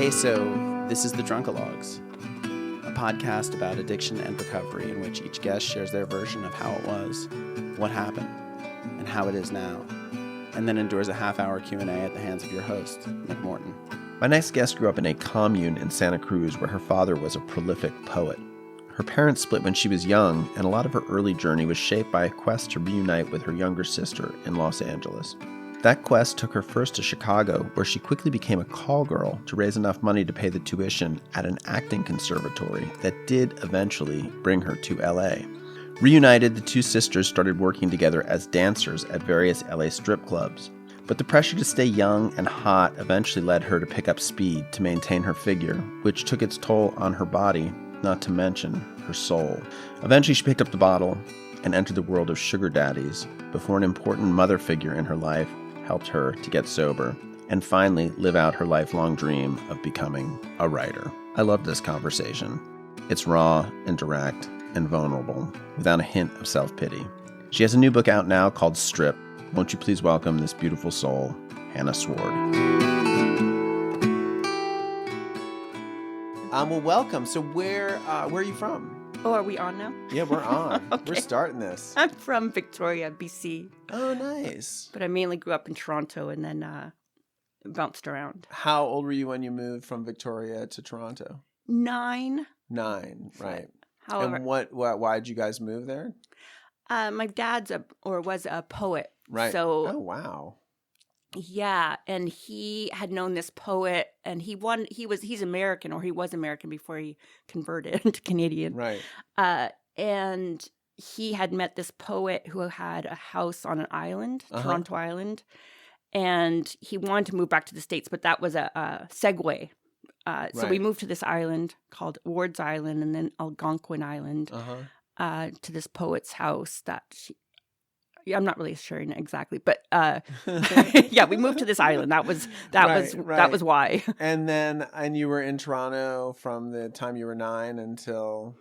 Hey, so this is the Drunkalogs, a podcast about addiction and recovery in which each guest shares their version of how it was, what happened, and how it is now, and then endures a half-hour Q&A at the hands of your host, Nick Morton. My next guest grew up in a commune in Santa Cruz where her father was a prolific poet. Her parents split when she was young, and a lot of her early journey was shaped by a quest to reunite with her younger sister in Los Angeles. That quest took her first to Chicago, where she quickly became a call girl to raise enough money to pay the tuition at an acting conservatory that did eventually bring her to LA. Reunited, the two sisters started working together as dancers at various LA strip clubs. But the pressure to stay young and hot eventually led her to pick up speed to maintain her figure, which took its toll on her body, not to mention her soul. Eventually she picked up the bottle and entered the world of sugar daddies before an important mother figure in her life helped her to get sober and finally live out her lifelong dream of becoming a writer. I love this conversation. It's raw and direct and vulnerable without a hint of self-pity. She has a new book out now called Strip. Won't you please welcome this beautiful soul, Hannah Sward. Well, welcome. So where are you from? Oh, are we on now? Yeah, we're on. Okay. We're starting this. I'm from Victoria, BC. Oh, nice. But I mainly grew up in Toronto and then bounced around. How old were you when you moved from Victoria to Toronto? 9. 9, right. However, And why did you guys move there? my dad's was a poet. Right. So, oh, wow. yeah, and he had known this poet, and he's American, or he was American before he converted to Canadian. Right. And he had met this poet who had a house on an island, Toronto Island, and he wanted to move back to the States, but that was a segue. So we moved to this island called Ward's Island, and then Algonquin Island, to this poet's house that I'm not really sure exactly, but yeah, we moved to this island. That was why. And you were in Toronto from the time you were 9 until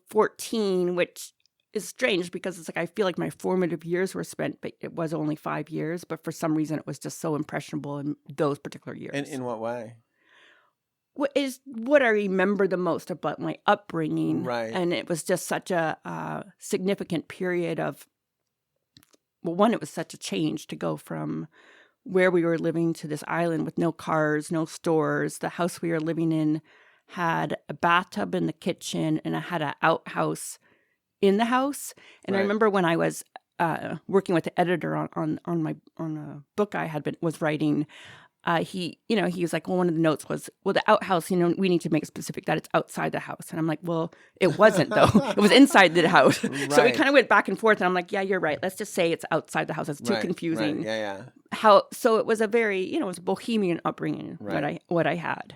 14, which is strange because it's like I feel like my formative years were spent, but it was only 5 years. But for some reason, it was just so impressionable in those particular years. And in what way? What is what I remember the most about my upbringing, right? And it was just such a significant period of. Well, one, it was such a change to go from where we were living to this island with no cars, no stores. The house we were living in had a bathtub in the kitchen, and it had an outhouse in the house. And I remember when I was working with the editor on a book I was writing. He was like, well, one of the notes was, well, the outhouse, we need to make it specific that it's outside the house. And I'm like, well, it wasn't though. It was inside the house. Right. So we kind of went back and forth, and I'm like, yeah, you're right. Let's just say it's outside the house. It's too confusing. Right. Yeah. So it was a very, it was a bohemian upbringing, what I had,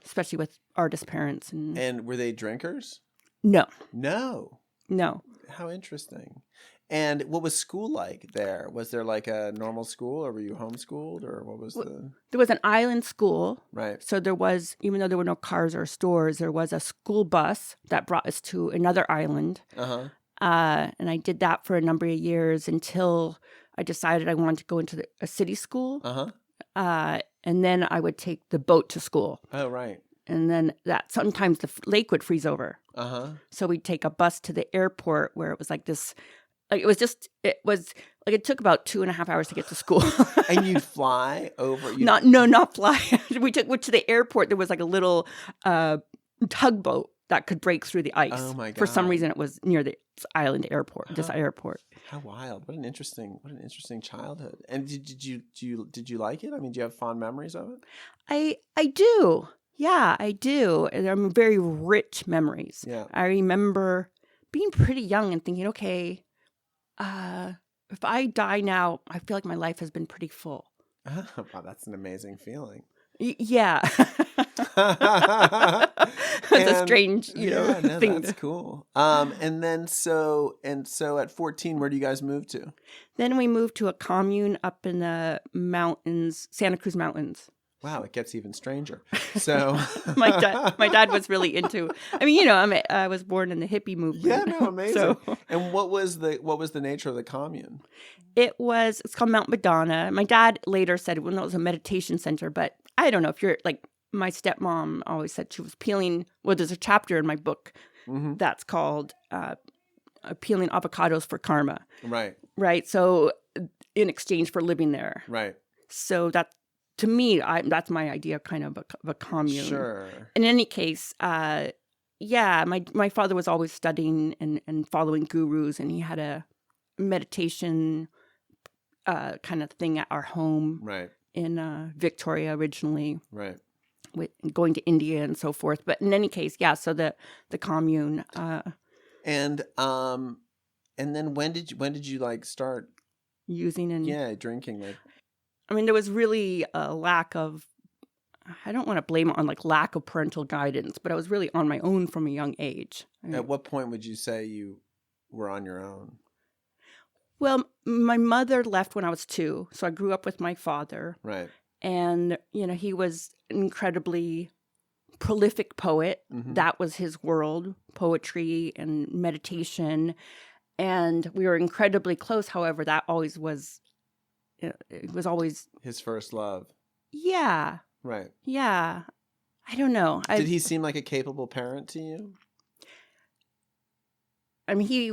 especially with artist parents. And were they drinkers? No. How interesting. And what was school like there? Was there like a normal school, or were you homeschooled, or what was There was an island school. Right. So there was, even though there were no cars or stores, there was a school bus that brought us to another island. And I did that for a number of years until I decided I wanted to go into a city school. And then I would take the boat to school. Oh, right. And then sometimes the lake would freeze over. So we'd take a bus to the airport where it was like this. It took about 2.5 hours to get to school. And you'd fly over? Not fly. We went to the airport. There was like a little tugboat that could break through the ice. Oh my God. For some reason, it was near this island airport, this airport. How wild. What an interesting childhood. And did you like it? I mean, do you have fond memories of it? I do. Yeah, I do. And they're very rich memories. Yeah. I remember being pretty young and thinking, okay, if I die now, I feel like my life has been pretty full. Wow, that's an amazing feeling. Yeah. It's a strange, thing. That's cool. And so at 14, where do you guys move to? Then we moved to a commune up in the mountains, Santa Cruz Mountains. Wow, it gets even stranger. So my dad was really into. I mean, I was born in the hippie movement. Yeah, no, amazing. So, and what was the nature of the commune? It's called Mount Madonna. My dad later said, well, no, it was a meditation center, but I don't know if you're like my stepmom always said she was peeling. Well, there's a chapter in my book that's called "Peeling Avocados for Karma." Right. Right. So in exchange for living there. Right. So that, to me, that's my idea kind of a commune. Sure. In any case, my father was always studying and following gurus, and he had a meditation kind of thing at our home. Right. In Victoria originally. Right. With going to India and so forth. But in any case, so the commune. And then when did you like start using and drinking? Like, I mean, there was really a lack of, I don't want to blame it on like lack of parental guidance, but I was really on my own from a young age. I mean, at what point would you say you were on your own? Well, my mother left when I was 2, so I grew up with my father. Right. And, he was an incredibly prolific poet. Mm-hmm. That was his world, poetry and meditation. And we were incredibly close. However, that always was, it was always... his first love. Yeah. Right. Yeah. I don't know. Did he seem like a capable parent to you? I mean, he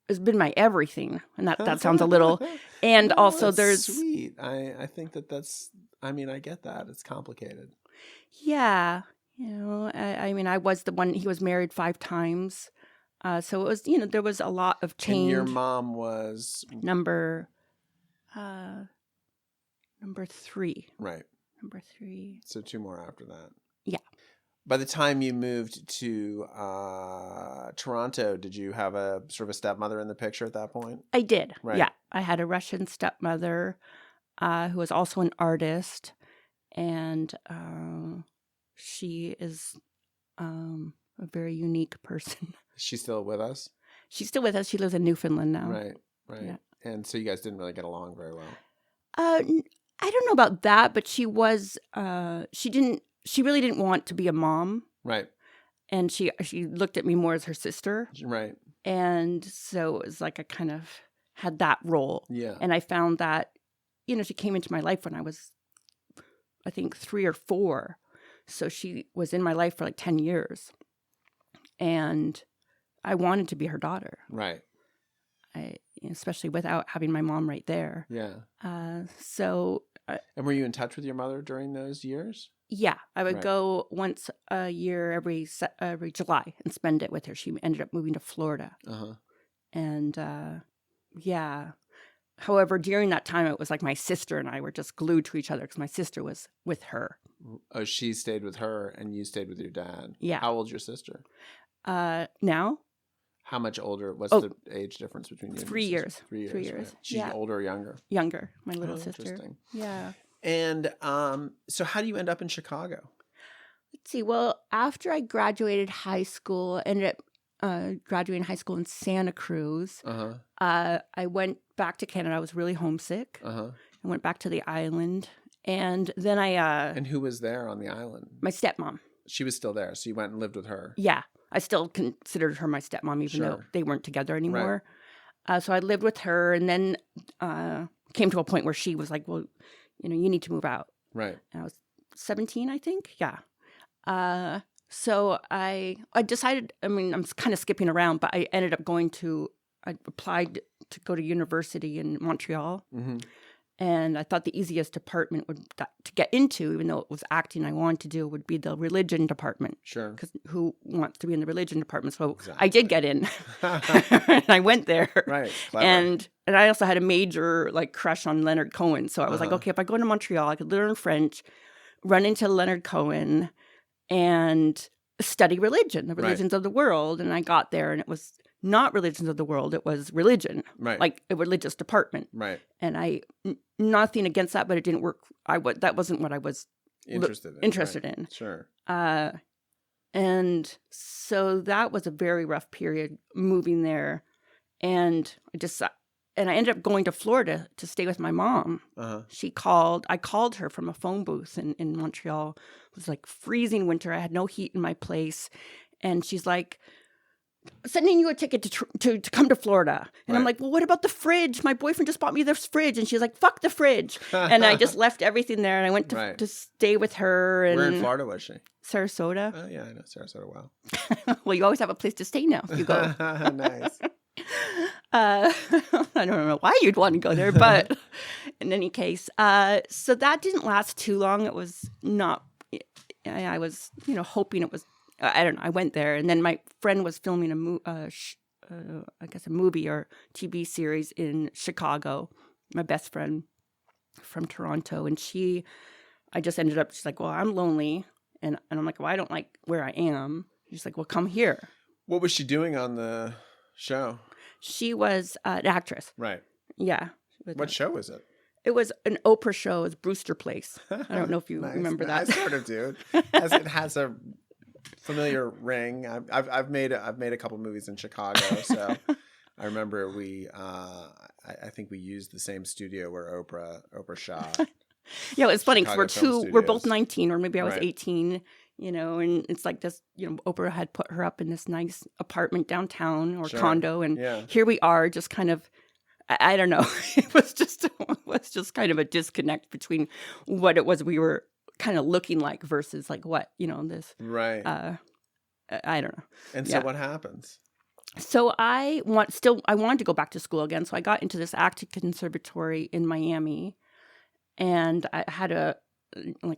has been my everything. And that sounds a little... And also there's... sweet. I think that's... I mean, I get that. It's complicated. Yeah. I mean, I was the one... He was married 5 times. So it was, there was a lot of change. And your mom was... Number 3. Right. Number 3. So 2 more after that. Yeah. By the time you moved to Toronto, did you have a sort of a stepmother in the picture at that point? I did. Right. Yeah. I had a Russian stepmother who was also an artist. And she is a very unique person. Is she still with us? She's still with us. She lives in Newfoundland now. Right. Yeah. And so you guys didn't really get along very well. I don't know about that, but she was, she really didn't want to be a mom. Right. And she looked at me more as her sister. Right. And so it was like I kind of had that role. Yeah. And I found that, she came into my life when I was, I think, 3 or 4. So she was in my life for like 10 years. And I wanted to be her daughter. Right. Especially without having my mom right there. Yeah. And were you in touch with your mother during those years? Yeah, I would go once a year every July and spend it with her. She ended up moving to Florida. Uh-huh. And yeah. However, during that time, it was like my sister and I were just glued to each other because my sister was with her. Oh, she stayed with her and you stayed with your dad. Yeah. How old's your sister? Now? How much older? What's the age difference between you? 3 years. 3 years. 3 years. Right. She's older or younger? Younger, my little sister. Interesting. Yeah. And so how do you end up in Chicago? Let's see. Well, after I graduated high school, ended up graduating high school in Santa Cruz. Uh-huh. I went back to Canada. I was really homesick. Uh-huh. I went back to the island. And then And who was there on the island? My stepmom. She was still there, so you went and lived with her. Yeah. I still considered her my stepmom, even though they weren't together anymore. Right. So I lived with her, and then came to a point where she was like, well, you need to move out. Right. And I was 17, I think. Yeah. So I decided, I mean, I'm kind of skipping around, but I ended up I applied to go to university in Montreal. Mm-hmm. And I thought the easiest department to get into, even though it was acting I wanted to do, would be the religion department. Sure. Because who wants to be in the religion department? So exactly. I did get in. And I went there. Right. Clever. And I also had a major crush on Leonard Cohen. So I was like, okay, if I go to Montreal, I could learn French, run into Leonard Cohen, and study religion, the religions of the world. And I got there, and it was not religions of the world, it was religion, right? Like a religious department, right? And nothing against that, but it didn't work. That wasn't what I was interested in. Sure. And so that was a very rough period moving there, and I ended up going to Florida to stay with my mom. Uh-huh. I called her from a phone booth in Montreal. It was like freezing winter. I had no heat in my place, and she's like, sending you a ticket to come to Florida. And I'm Right. like, well, what about the fridge? My boyfriend just bought me this fridge. And she's like, fuck the fridge. And I just left everything there. And I went Right. to stay with her. And Where in Florida was she? Sarasota. Oh, yeah, I know Sarasota well. Well, you always have a place to stay now if you go. Nice. I don't know why you'd want to go there, but in any case, so that didn't last too long. It was not, I was, hoping it was, I don't know. I went there, and then my friend was filming I guess a movie or TV series in Chicago. My best friend from Toronto, and I just ended up, she's like, well, I'm lonely. And I'm like, well, I don't like where I am. She's like, well, come here. What was she doing on the show? She was an actress. Right. Yeah. What show was it? It was an Oprah show. It was Brewster Place. I don't know if you remember that. I sort of do. It has a familiar ring. I've made a couple movies in Chicago, so I remember I think we used the same studio where Oprah shot. Yeah, it's funny because we're both Studios. 19, or maybe I was Right. 18, and it's like this, Oprah had put her up in this nice apartment downtown or Sure. condo, and Yeah. here we are just kind of, I don't know, it was just kind of a disconnect between what it was we were kind of looking like versus like what, this, Right. I don't know. And so yeah. what happens? So I wanted to go back to school again. So I got into this acting conservatory in Miami, and I had a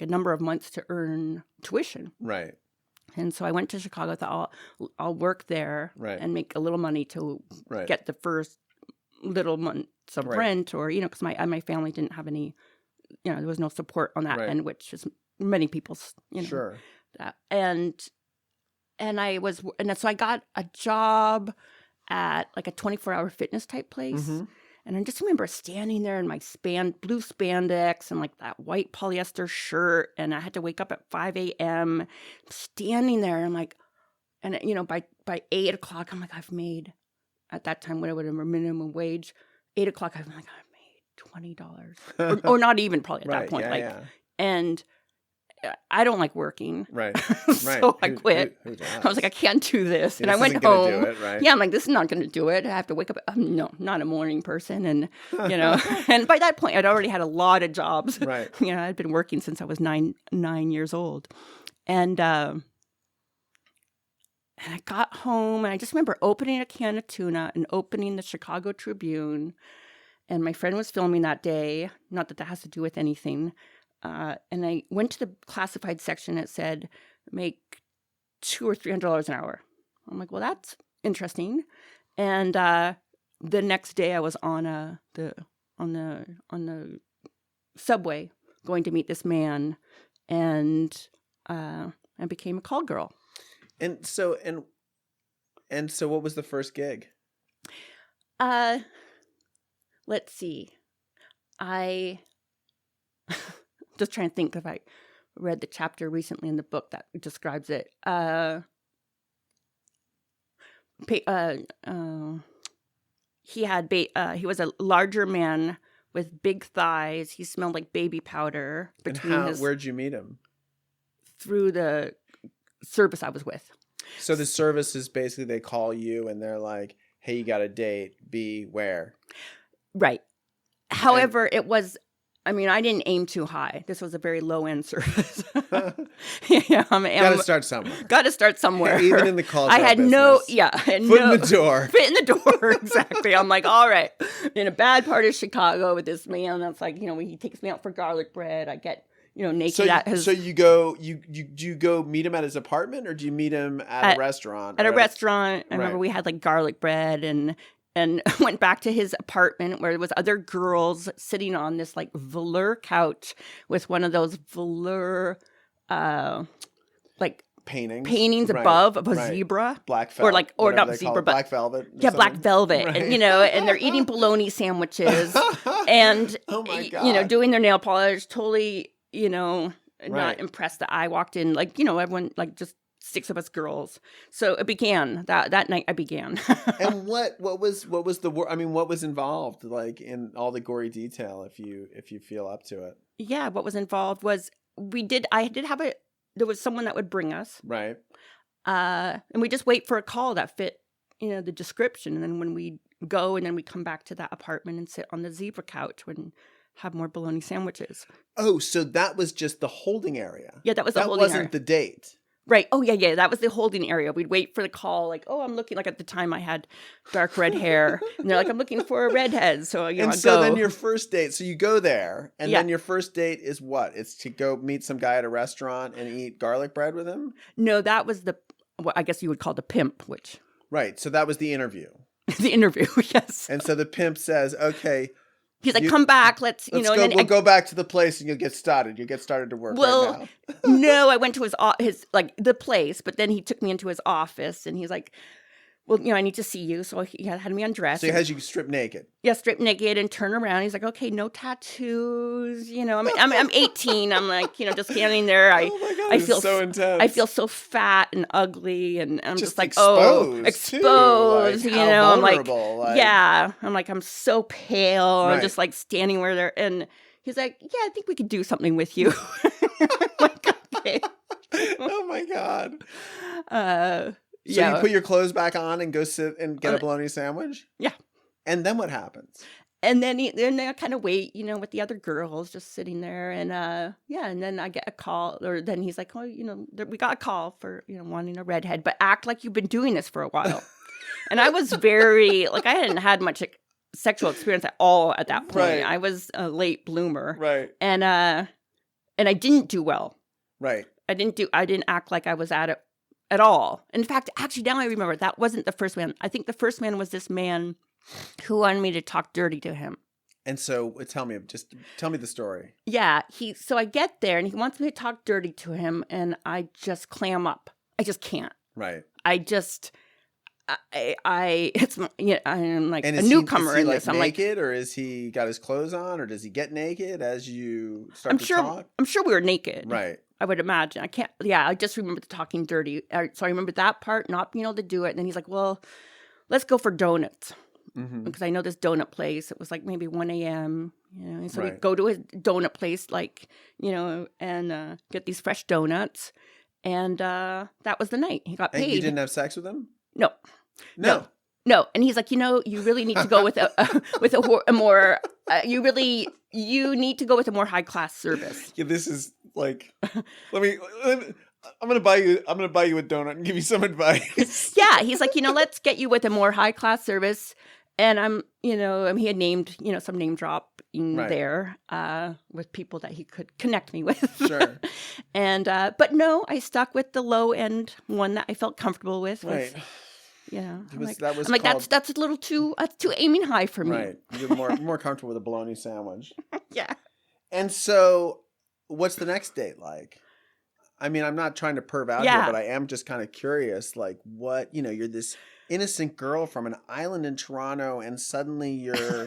number of months to earn tuition. Right. And so I went to Chicago. Thought I'll work there Right. and make a little money to Right. get the first little months of Right. rent, or because my family didn't have any, there was no support on that Right. end, which is many people's, Sure. that. And so I got a job at like a 24-hour fitness type place. Mm-hmm. And I just remember standing there in my blue spandex and like that white polyester shirt. And I had to wake up at 5 a.m. standing there. And I'm like, and by 8 o'clock, I'm like, I've made, at that time, whatever minimum wage, 8 o'clock, I'm like, I've made $20. or not even probably at Right. that point. Yeah. And I don't like working. Right. So I quit. Who does? I was like, I can't do this. And This I went isn't gonna home. do it, right? Yeah, I'm like, this is not going to do it. I have to wake up. No, not a morning person. And, and by that point, I'd already had a lot of jobs. Right. I'd been working since I was nine years old. And I got home, and I just remember opening a can of tuna and opening the Chicago Tribune. And my friend was filming that day. Not that has to do with anything. And I went to the classified section. It said, make $200 or $300 an hour. I'm like, well, that's interesting. And the next day, I was on the subway going to meet this man, and I became a call girl. And so what was the first gig? Let's see. I just trying to think if I read the chapter recently in the book that describes it. He was a larger man with big thighs. He smelled like baby powder. Where'd you meet him? Through the service I was with. So the service is basically they call you and they're like, hey, you got a date, be where? Right. However, it was, I didn't aim too high. This was a very low-end service. Got to start somewhere. Got to start somewhere. Even in the call I had business. foot in the door. Fit in the door, exactly. I'm like, all right, in a bad part of Chicago with this man that's like, he takes me out for garlic bread. I get, naked at his... So you go, do you go meet him at his apartment, or do you meet him at a restaurant? At a restaurant. I remember we had like garlic bread, and went back to his apartment where there was other girls sitting on this like velour couch with one of those velour like paintings above of a zebra, black velvet, or not zebra, but black velvet. Black velvet, right. And and they're eating bologna sandwiches, and oh my God. Doing their nail polish. Totally, not impressed that I walked in. Like everyone like just. 6 of us girls. So it began that night. I began. And what was the what was involved, like in all the gory detail, if you feel up to it? Yeah, what was involved was there was someone that would bring us. Right. And we just wait for a call that fit the description. And then when we go and then we come back to that apartment and sit on the zebra couch and have more bologna sandwiches. Oh, so that was just the holding area. Yeah, that was the holding area. That wasn't the date. Right. Oh, yeah. That was the holding area. We'd wait for the call. Like, oh, I'm looking. Like at the time I had dark red hair. And they're like, I'm looking for a redhead. So, and so then your first date. So you go there. And then your first date is what? It's to go meet some guy at a restaurant and eat garlic bread with him? No, that was what I guess you would call the pimp, which. Right. So that was the interview. The interview, yes. And so the pimp says, okay. He's like, come back, let's go. And then we'll go back to the place and you'll get started. You'll get started to work right now. No, I went to his the place, but then he took me into his office and he's like, well, I need to see you. So he had me undressed. So he has you strip naked. Yeah, strip naked and turn around. He's like, okay, no tattoos. I'm 18. I'm like, just standing there. Oh my God, I feel so intense. I feel so fat and ugly, and I'm just like, exposed. Too. Like, I'm like, yeah. I'm like, I'm so pale. Right. I'm just like standing where they're, and he's like, yeah, I think we could do something with you. I'm like, okay. Oh my God. So you put your clothes back on and go sit and get a bologna sandwich? Yeah. And then what happens? And then I kind of wait, with the other girls just sitting there. And and then I get a call, or then he's like, oh, we got a call for, wanting a redhead, but act like you've been doing this for a while. And I was very, I hadn't had much sexual experience at all at that point. Right. I was a late bloomer. Right. And I didn't do well. Right. I didn't act like I was at it at all. In fact, actually, now I remember, that wasn't the first man. I think the first man was this man who wanted me to talk dirty to him. And so tell me the story. Yeah. So I get there and he wants me to talk dirty to him and I just clam up. I just can't. Right. I'm like a newcomer in this. I'm naked, or is he got his clothes on, or does he get naked as you start to talk? I'm sure we were naked. Right. I would imagine. I can't. Yeah, I just remember the talking dirty. So I remember that part, not being able to do it. And then he's like, "Well, let's go for donuts." Mm-hmm. Because I know this donut place. It was like maybe 1 a.m. And so we go to a donut place, and get these fresh donuts. And that was the night. He got paid. And you didn't have sex with him? No. No. And he's like, you really need to go with a more. You need to go with a more high class service. Yeah, this is like. I'm gonna buy you a donut and give you some advice. Yeah, he's like, let's get you with a more high class service. And I'm, he had named, some name dropping there with people that he could connect me with. Sure. And, but no, I stuck with the low end one that I felt comfortable with. Right. That's a little too aiming high for me. Right. You're more comfortable with a bologna sandwich. Yeah. And so what's the next date like? I mean, I'm not trying to perv out here, but I am just kind of curious, like what, you're this innocent girl from an island in Toronto and suddenly you're,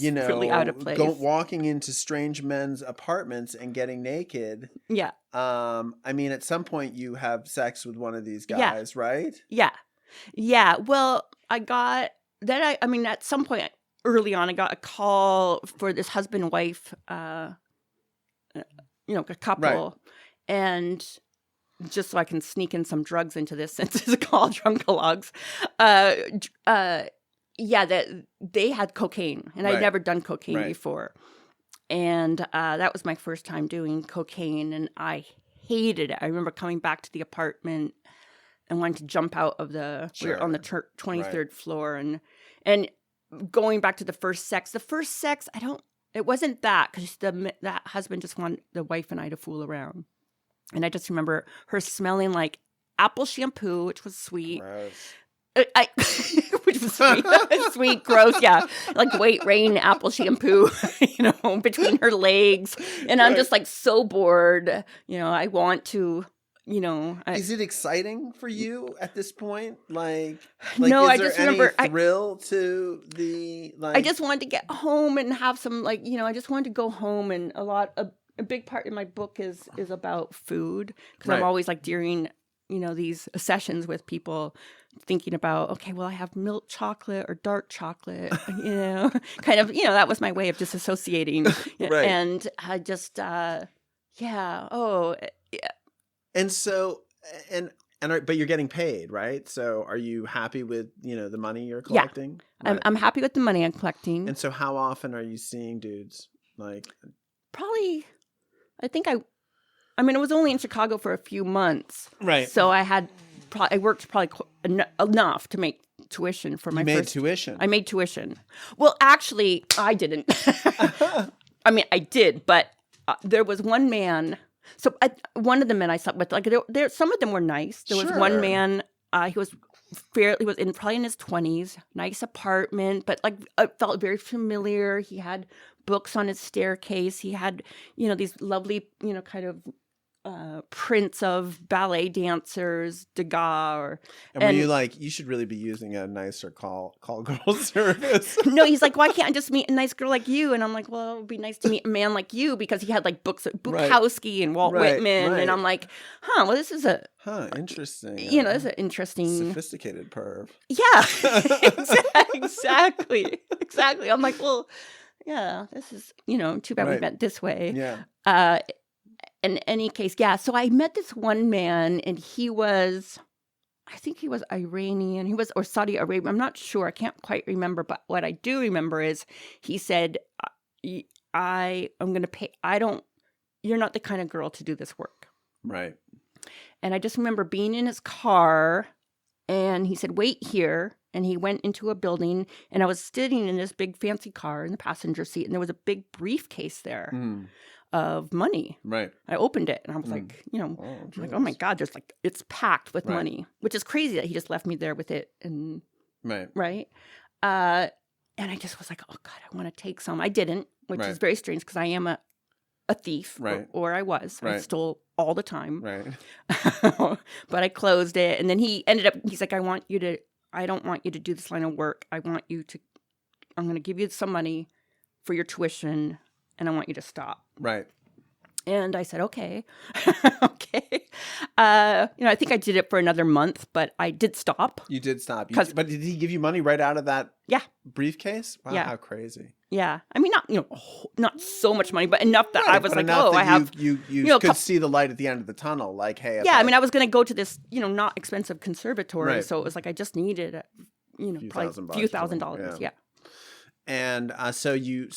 really out of place. Walking into strange men's apartments and getting naked. Yeah. I mean, at some point you have sex with one of these guys, right? Yeah. Yeah. Well, at some point early on, I got a call for this husband-wife, a couple. Right. And just so I can sneak in some drugs into this, since it's called Drunkalogs, that they had cocaine, and I'd never done cocaine before, and that was my first time doing cocaine, and I hated it. I remember coming back to the apartment and wanting to jump out of we were on the 23rd floor, and going back to the first sex. The first sex, it wasn't that, because that husband just wanted the wife and I to fool around. And I just remember her smelling like apple shampoo, which was sweet. Which was sweet. Sweet, gross, yeah. Like white rain apple shampoo, between her legs. And I'm just like so bored. I want to, Is it exciting for you at this point? Like no, I just remember thrill to the I just wanted to get home and have some I just wanted to go home, and a big part in my book is about food, because I'm always during these sessions with people thinking about, okay, well, I have milk chocolate or dark chocolate, kind of, that was my way of disassociating. Right. And I just, And so, and But you're getting paid, right? So are you happy with, the money you're collecting? Yeah. Right. I'm happy with the money I'm collecting. And so how often are you seeing dudes? Like, probably, I think it was only in Chicago for a few months. Right. So I worked probably enough to make tuition for my you made first. tuition. I made tuition. Well, actually, I didn't. I mean, I did, but there was one man. So one of the men I slept with, like there, some of them were nice. There was one man. He was probably in his 20s. Nice apartment, but like it felt very familiar. He had books on his staircase. He had these lovely kind of prints of ballet dancers, Degas, and were you like, you should really be using a nicer call girl service? No, he's like, why can't I just meet a nice girl like you? And I'm like, well, it would be nice to meet a man like you, because he had like books of Bukowski and Walt Whitman. And I'm like, well, this is interesting. This is an interesting, sophisticated perv. Yeah, exactly. I'm like, well, yeah, this is, too bad we met this way. Yeah. In any case, yeah. So I met this one man, and I think he was Iranian. Or Saudi Arabia. I'm not sure. I can't quite remember. But what I do remember is he said, I'm going to pay. You're not the kind of girl to do this work. Right. And I just remember being in his car, and he said, wait here. And he went into a building, and I was sitting in this big fancy car in the passenger seat, and there was a big briefcase there. Of money. Right. I opened it, and I was like, oh my God, there's like, it's packed with money, which is crazy that he just left me there with it. And right. And I just was like, oh God, I want to take some. I didn't, which is very strange, because I am a thief, or I was. I stole all the time. Right. But I closed it, and then he's like, I don't want you to do this line of work. I'm going to give you some money for your tuition, and I want you to stop. Right. And I said, okay. Okay. I think I did it for another month, but I did stop. You did stop. But did he give you money right out of that briefcase? Wow, how crazy. Yeah. I mean, not so much money, but enough that I was like, I have... You could see the light at the end of the tunnel. Like, hey... Yeah, I was going to go to this, not expensive conservatory. So it was like, I just needed, probably a few $1,000s. Yeah. And so you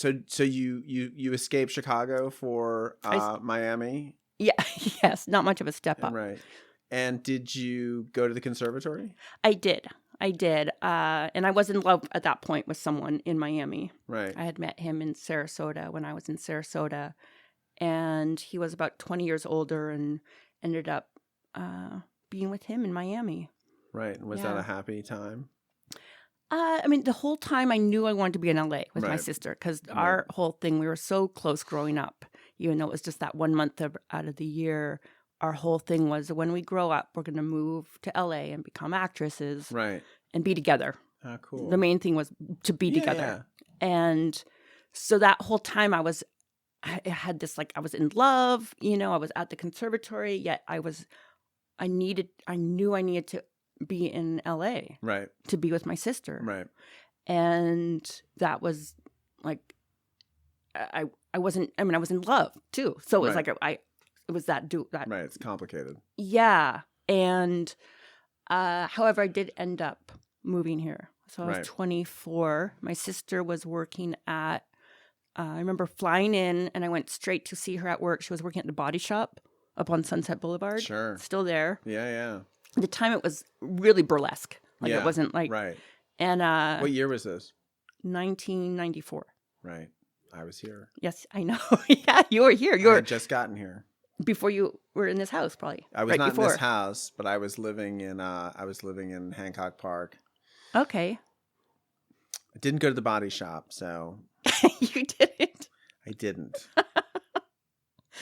escaped Chicago for Miami? Yeah, yes, not much of a step up. Right. And did you go to the conservatory? I did. And I was in love at that point with someone in Miami. Right. I had met him in Sarasota when I was in Sarasota. And he was about 20 years older, and ended up being with him in Miami. Right. And was that a happy time? The whole time I knew I wanted to be in LA with my sister, because our whole thing, we were so close growing up, even though it was just that 1 month out of the year. Our whole thing was, when we grow up, we're going to move to LA and become actresses, and be together. Ah, cool. The main thing was to be together. Yeah. And so that whole time I had this, like, I was in love, I was at the conservatory, yet I knew I needed to be in LA, to be with my sister, and that was like, I wasn't. I was in love too, so it was like it was that right. It's complicated. Yeah, and however, I did end up moving here. So I was 24. My sister was working at. I remember flying in, and I went straight to see her at work. She was working at the Body Shop up on Sunset Boulevard. Sure, still there. Yeah. At the time, it was really burlesque. Like, it wasn't like... Right. And... what year was this? 1994. Right. I was here. Yes, I know. Yeah, you were here. I had just gotten here. Before you were in this house, probably. I was not in this house, but I was living in Hancock Park. Okay. I didn't go to the Body Shop, so... You didn't? I didn't.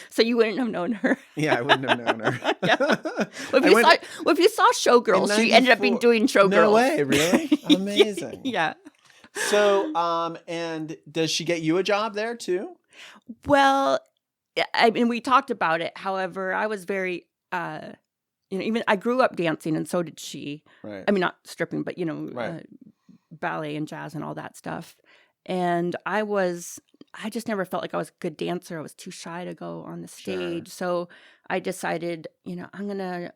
So you wouldn't have known her. Yeah, I wouldn't have known her. If you saw Showgirls, she ended up doing Showgirls. No way, really? Amazing. Yeah. So, and does she get you a job there too? Well, we talked about it. However, I was very, even I grew up dancing, and so did she. Right. Not stripping, but ballet and jazz and all that stuff. And I just never felt like I was a good dancer. I was too shy to go on the stage. Sure. So I decided, I'm going to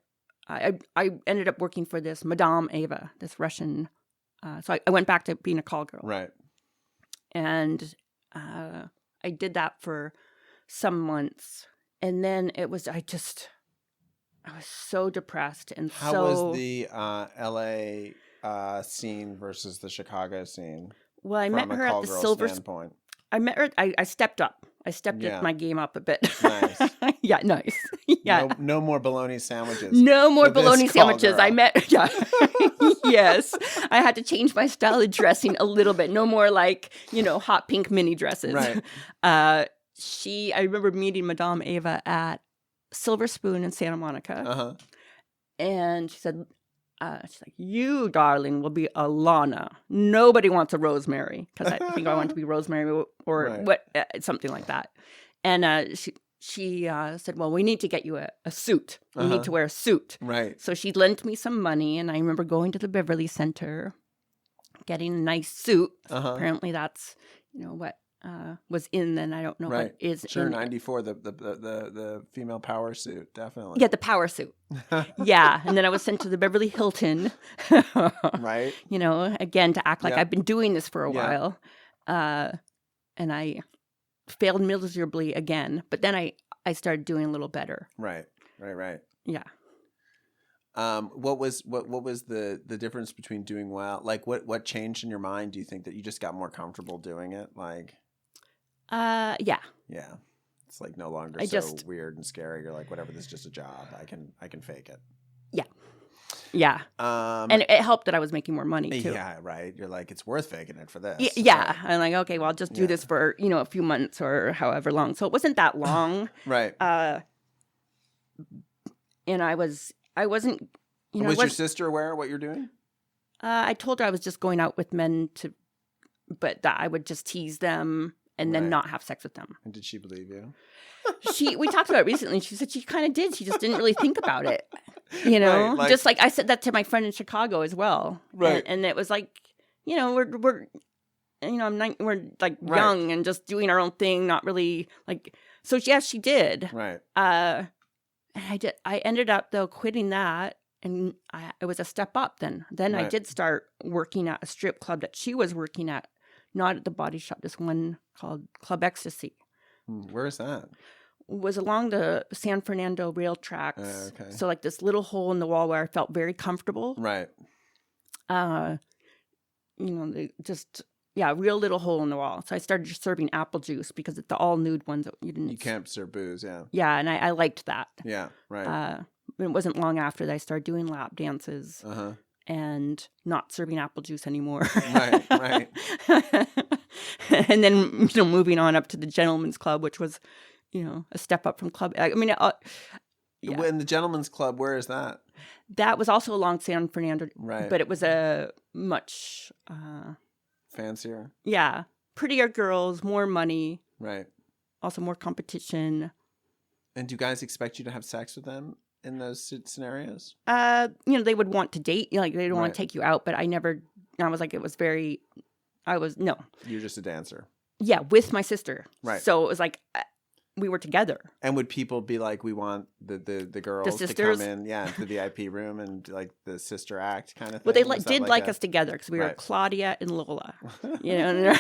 I ended up working for this Madame Eva, this Russian. So I went back to being a call girl. Right. And I did that for some months. And then I was so depressed and How was the LA scene versus the Chicago scene? Well, I met her at the Silver standpoint. I met her. I stepped up. I stepped my game up a bit. Nice. Yeah, nice. Yeah. No more bologna sandwiches. No more for this bologna call sandwiches. girl. I met. Yeah. Yes. I had to change my style of dressing a little bit. No more like, hot pink mini dresses. Right. I remember meeting Madame Eva at Silver Spoon in Santa Monica. Uh-huh. And she said, she's like, you, darling, will be a Lana. Nobody wants a Rosemary. Because I think I want to be Rosemary or Right. what, something like that. And she said, well, we need to get you a suit. You need to wear a suit. Right. So she lent me some money. And I remember going to the Beverly Center, getting a nice suit. Apparently that's, what was in then. I don't know what is sure, in. 94, the female power suit, definitely. Yeah, the power suit. Yeah. And then I was sent to the Beverly Hilton. Right. Again, to act like Yeah. I've been doing this for a Yeah. while. And I failed miserably again. But then I started doing a little better. Right. Yeah. What was the difference between doing well? Like what changed in your mind? Do you think that you just got more comfortable doing it? Like, Yeah. yeah, it's like no longer weird and scary. You're like, whatever, this is just a job. I can fake it. Yeah. And it helped that I was making more money too. Yeah, right. You're like, it's worth faking it for this. Yeah. Right. I'm like, okay, well, I'll just do this for, a few months or however long. So it wasn't that long. Right. And I wasn't, Was your sister aware of what you're doing? I told her I was just going out with men but that I would just tease them and then not have sex with them. And did she believe you? We talked about it recently. She said she kind of did. She just didn't really think about it. Right, just like I said that to my friend in Chicago as well. Right. And it was like, we're we're like young and just doing our own thing, not really like. So yes, she did. Right. And I did. I ended up though quitting that, and it was a step up. Then I did start working at a strip club that she was working at, not at the Body Shop. This one called Club Ecstasy. Where is that? Was along the San Fernando rail tracks. Okay. So like this little hole in the wall where I felt very comfortable. Right. Real little hole in the wall. So I started just serving apple juice because it's the all nude ones that you didn't. You can't serve booze, yeah. Yeah, and I liked that. Yeah, right. It wasn't long after that I started doing lap dances and not serving apple juice anymore. Right. And then moving on up to the Gentleman's Club, which was a step up from club. I mean, yeah. In the Gentleman's Club, where is that? That was also along San Fernando, right? But it was a much fancier. Yeah, prettier girls, more money, right? Also more competition. And do guys expect you to have sex with them in those scenarios? They would want to date, like they don't want to take you out, but I was like, no. You're just a dancer. Yeah, with my sister. Right. So it was like we were together. And would people be like, we want the girls to come in, to the VIP room and like the sister act kind of thing? Well, they did like us together because we were Claudia and Lola. And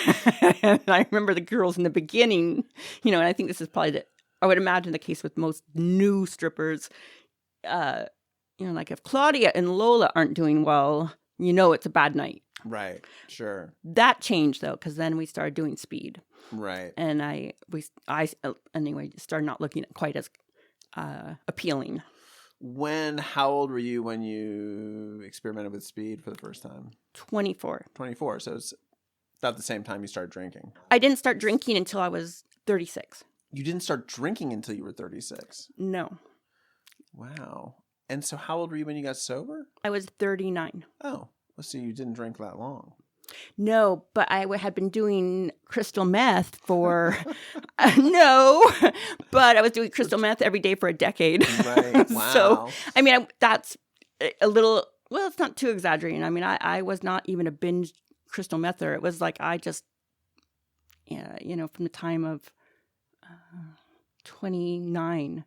I remember the girls in the beginning, and I think this is probably I would imagine the case with most new strippers. Like if Claudia and Lola aren't doing well, it's a bad night. Right. Sure. That changed though, because then we started doing speed. Right. And I started not looking quite as appealing. How old were you when you experimented with speed for the first time? 24. 24. So it's about the same time you started drinking. I didn't start drinking until I was 36. You didn't start drinking until you were 36? No. Wow. And so how old were you when you got sober? I was 39. Oh. So you didn't drink that long. No, but I had been doing crystal meth for no, but I was doing crystal meth every day for a decade. Right. Wow. So, I mean, that's a little, well, it's not too exaggerating. I mean, I was not even a binge crystal mether. It was like I just, from the time of 29,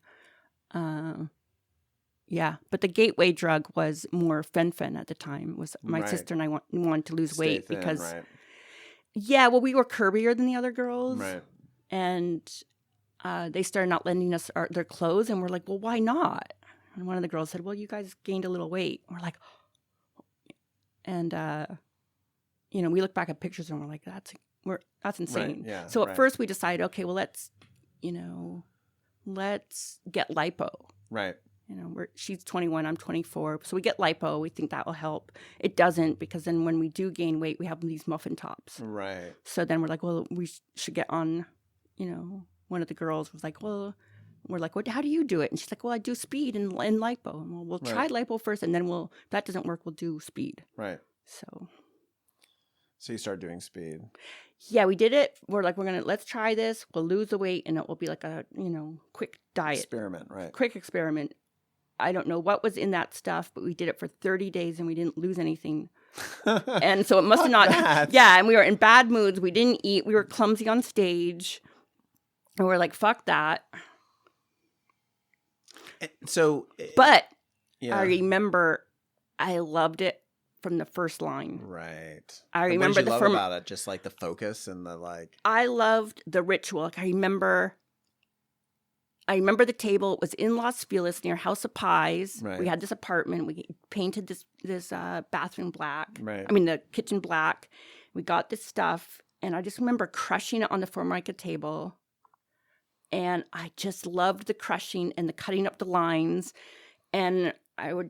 Yeah, but the gateway drug was more fen-phen at the time. Was my Right. sister and I wanted to lose Stay weight thin, because, right. yeah, well, we were curvier than the other girls, Right. and they started not lending us their clothes, and we're like, well, why not? And one of the girls said, well, you guys gained a little weight. And we're like, and we look back at pictures and we're like, that's insane. Right. Yeah. So at right. first we decided, okay, well, let's get lipo. Right. She's 21, I'm 24. So we get lipo. We think that will help. It doesn't, because then when we do gain weight, we have these muffin tops. Right. So then we're like, well, we should get on, one of the girls was like, well, we're like, well, how do you do it? And she's like, well, I do speed and lipo. And we'll try lipo first, and then if that doesn't work, we'll do speed. Right. So you start doing speed. Yeah, we did it. We're like, let's try this. We'll lose the weight, and it will be like a, quick diet. Experiment, right. Quick experiment. I don't know what was in that stuff, but we did it for 30 days and we didn't lose anything. And so it must have not. Bad. Yeah, and we were in bad moods. We didn't eat. We were clumsy on stage. And we're like, fuck that. So, but yeah. I remember I loved it from the first line. Right. I And remember what did you love about it? Just like the focus and the like. I loved the ritual. Like, I remember the table. It was in Los Feliz near House of Pies. Right. We had this apartment. We painted this bathroom black. Right. I mean, the kitchen black. We got this stuff, and I just remember crushing it on the Formica table. And I just loved the crushing and the cutting up the lines. And I would,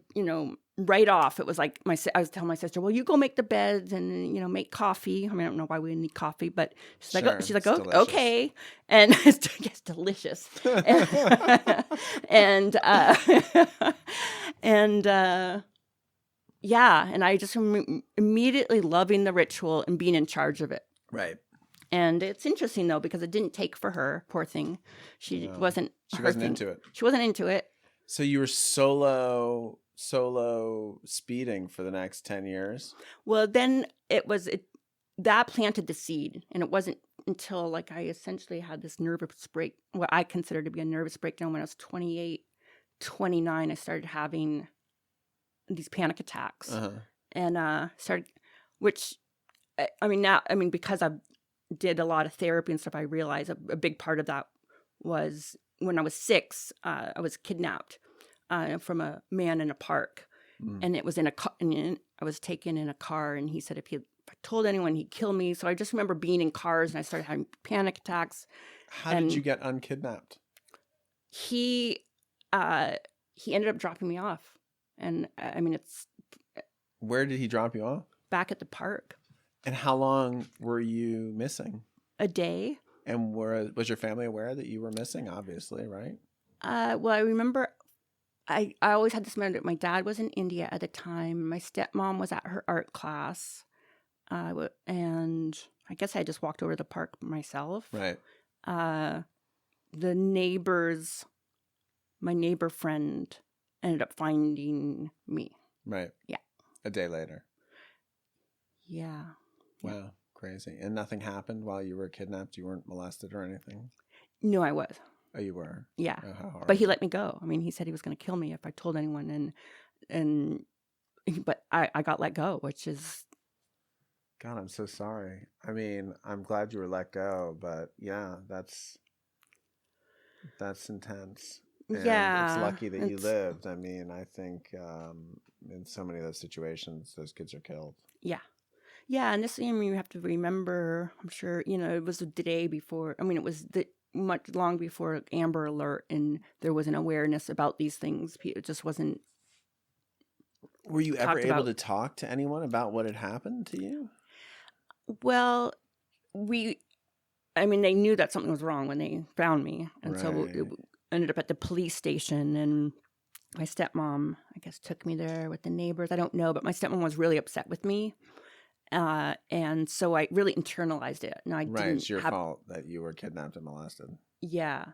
right off, it was like I was telling my sister, well, you go make the beds and, make coffee. I mean, I don't know why we need coffee, but she's like, okay. And it's delicious. and yeah. And I just immediately loving the ritual and being in charge of it. Right. And it's interesting, though, because it didn't take for her, poor thing. She wasn't into it. She wasn't into it. So you were solo speeding for the next 10 years? Well, then that planted the seed. And it wasn't until I essentially had this nervous break, what I consider to be a nervous breakdown when I was 28, 29, I started having these panic attacks. Uh-huh. And because I did a lot of therapy and stuff, I realized a big part of that was when I was 6, I was kidnapped from a man in a park. And it was in a car, and I was taken in a car, and he said if I told anyone, he'd kill me. So I just remember being in cars, and I started having panic attacks. How did you get unkidnapped? He ended up dropping me off. And it's... Where did he drop you off? Back at the park. And how long were you missing? A day. And was your family aware that you were missing? Obviously, right? Well, I remember I always had this memory that my dad was in India at the time. My stepmom was at her art class. And I guess I just walked over to the park myself. Right. My neighbor friend ended up finding me. Right. Yeah. A day later. Yeah. Wow. Crazy. And nothing happened while you were kidnapped? You weren't molested or anything? No, I was. Oh, you were? Yeah. Oh, how hard. But he let me go. I mean, he said he was going to kill me if I told anyone. But I got let go, which is... God, I'm so sorry. I mean, I'm glad you were let go, but yeah, that's intense. And yeah. It's lucky that you lived. I mean, I think in so many of those situations, those kids are killed. Yeah. Yeah, and this, you have to remember, I'm sure, it was the day before, it was much long before Amber Alert, and there was an awareness about these things. It just wasn't... Were you ever able to talk to anyone about what had happened to you? Well, they knew that something was wrong when they found me. And so it ended up at the police station, and my stepmom, I guess, took me there with the neighbors. I don't know, but my stepmom was really upset with me. And so I really internalized it. No, It's your fault that you were kidnapped and molested. Yeah.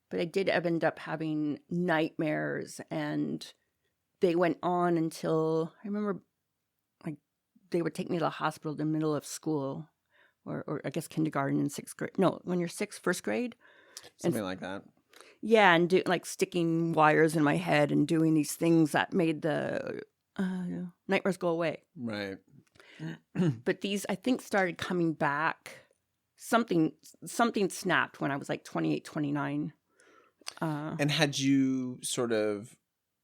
But I did end up having nightmares, and they went on until, I remember, they would take me to the hospital in the middle of school, or I guess kindergarten in 6th grade. No, when you're 6, 1st grade. Something like that. Yeah, and like sticking wires in my head and doing these things that made the nightmares go away. Right. But these, I think, started coming back. Something snapped when I was like 28, 29. And had you sort of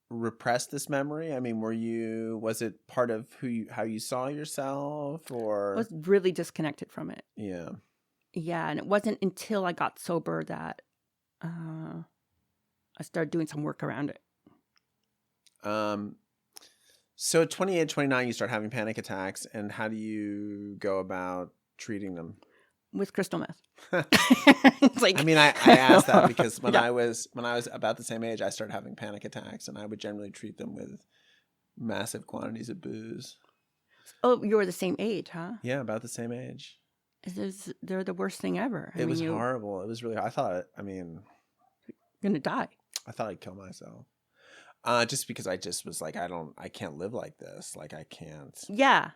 repressed this memory? I mean, was it part of how you saw yourself, or? I was really disconnected from it. Yeah. Yeah, and it wasn't until I got sober that I started doing some work around it. So at 28, 29, you start having panic attacks, and how do you go about treating them? With crystal meth. It's like, I mean, I asked that because when I was about the same age, I started having panic attacks, and I would generally treat them with massive quantities of booze. Oh, you were the same age, huh? Yeah, about the same age. They're the worst thing ever. It was horrible. It was really. You're gonna die. I thought I'd kill myself. Just because I just was like, I can't live like this. Like, I can't. Yeah.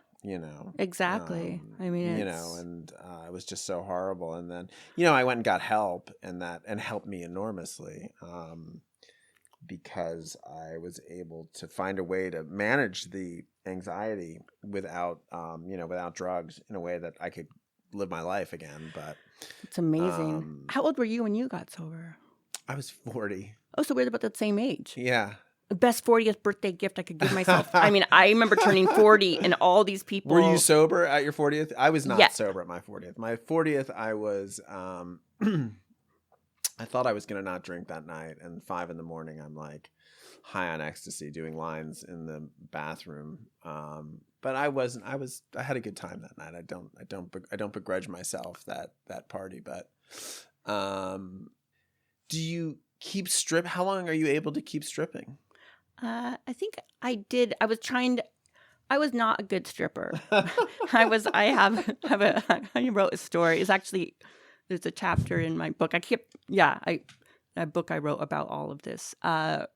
Exactly. I mean, and it was just so horrible. And then, I went and got help, and helped me enormously, because I was able to find a way to manage the anxiety without drugs, in a way that I could live my life again. But it's amazing. How old were you when you got sober? I was 40. Oh, so we're about the same age. Yeah. The best 40th birthday gift I could give myself. I mean, I remember turning 40 and all these people. Were you sober at your 40th? I was not sober at my 40th. My 40th, I was, I thought I was going to not drink that night. And 5 a.m, I'm like high on ecstasy doing lines in the bathroom. But I had a good time that night. I don't begrudge myself that party, but, do you keep how long are you able to keep stripping? I think I did. I was not a good stripper. I wrote a story. It's actually, there's a chapter in my book. A book I wrote about all of this, or,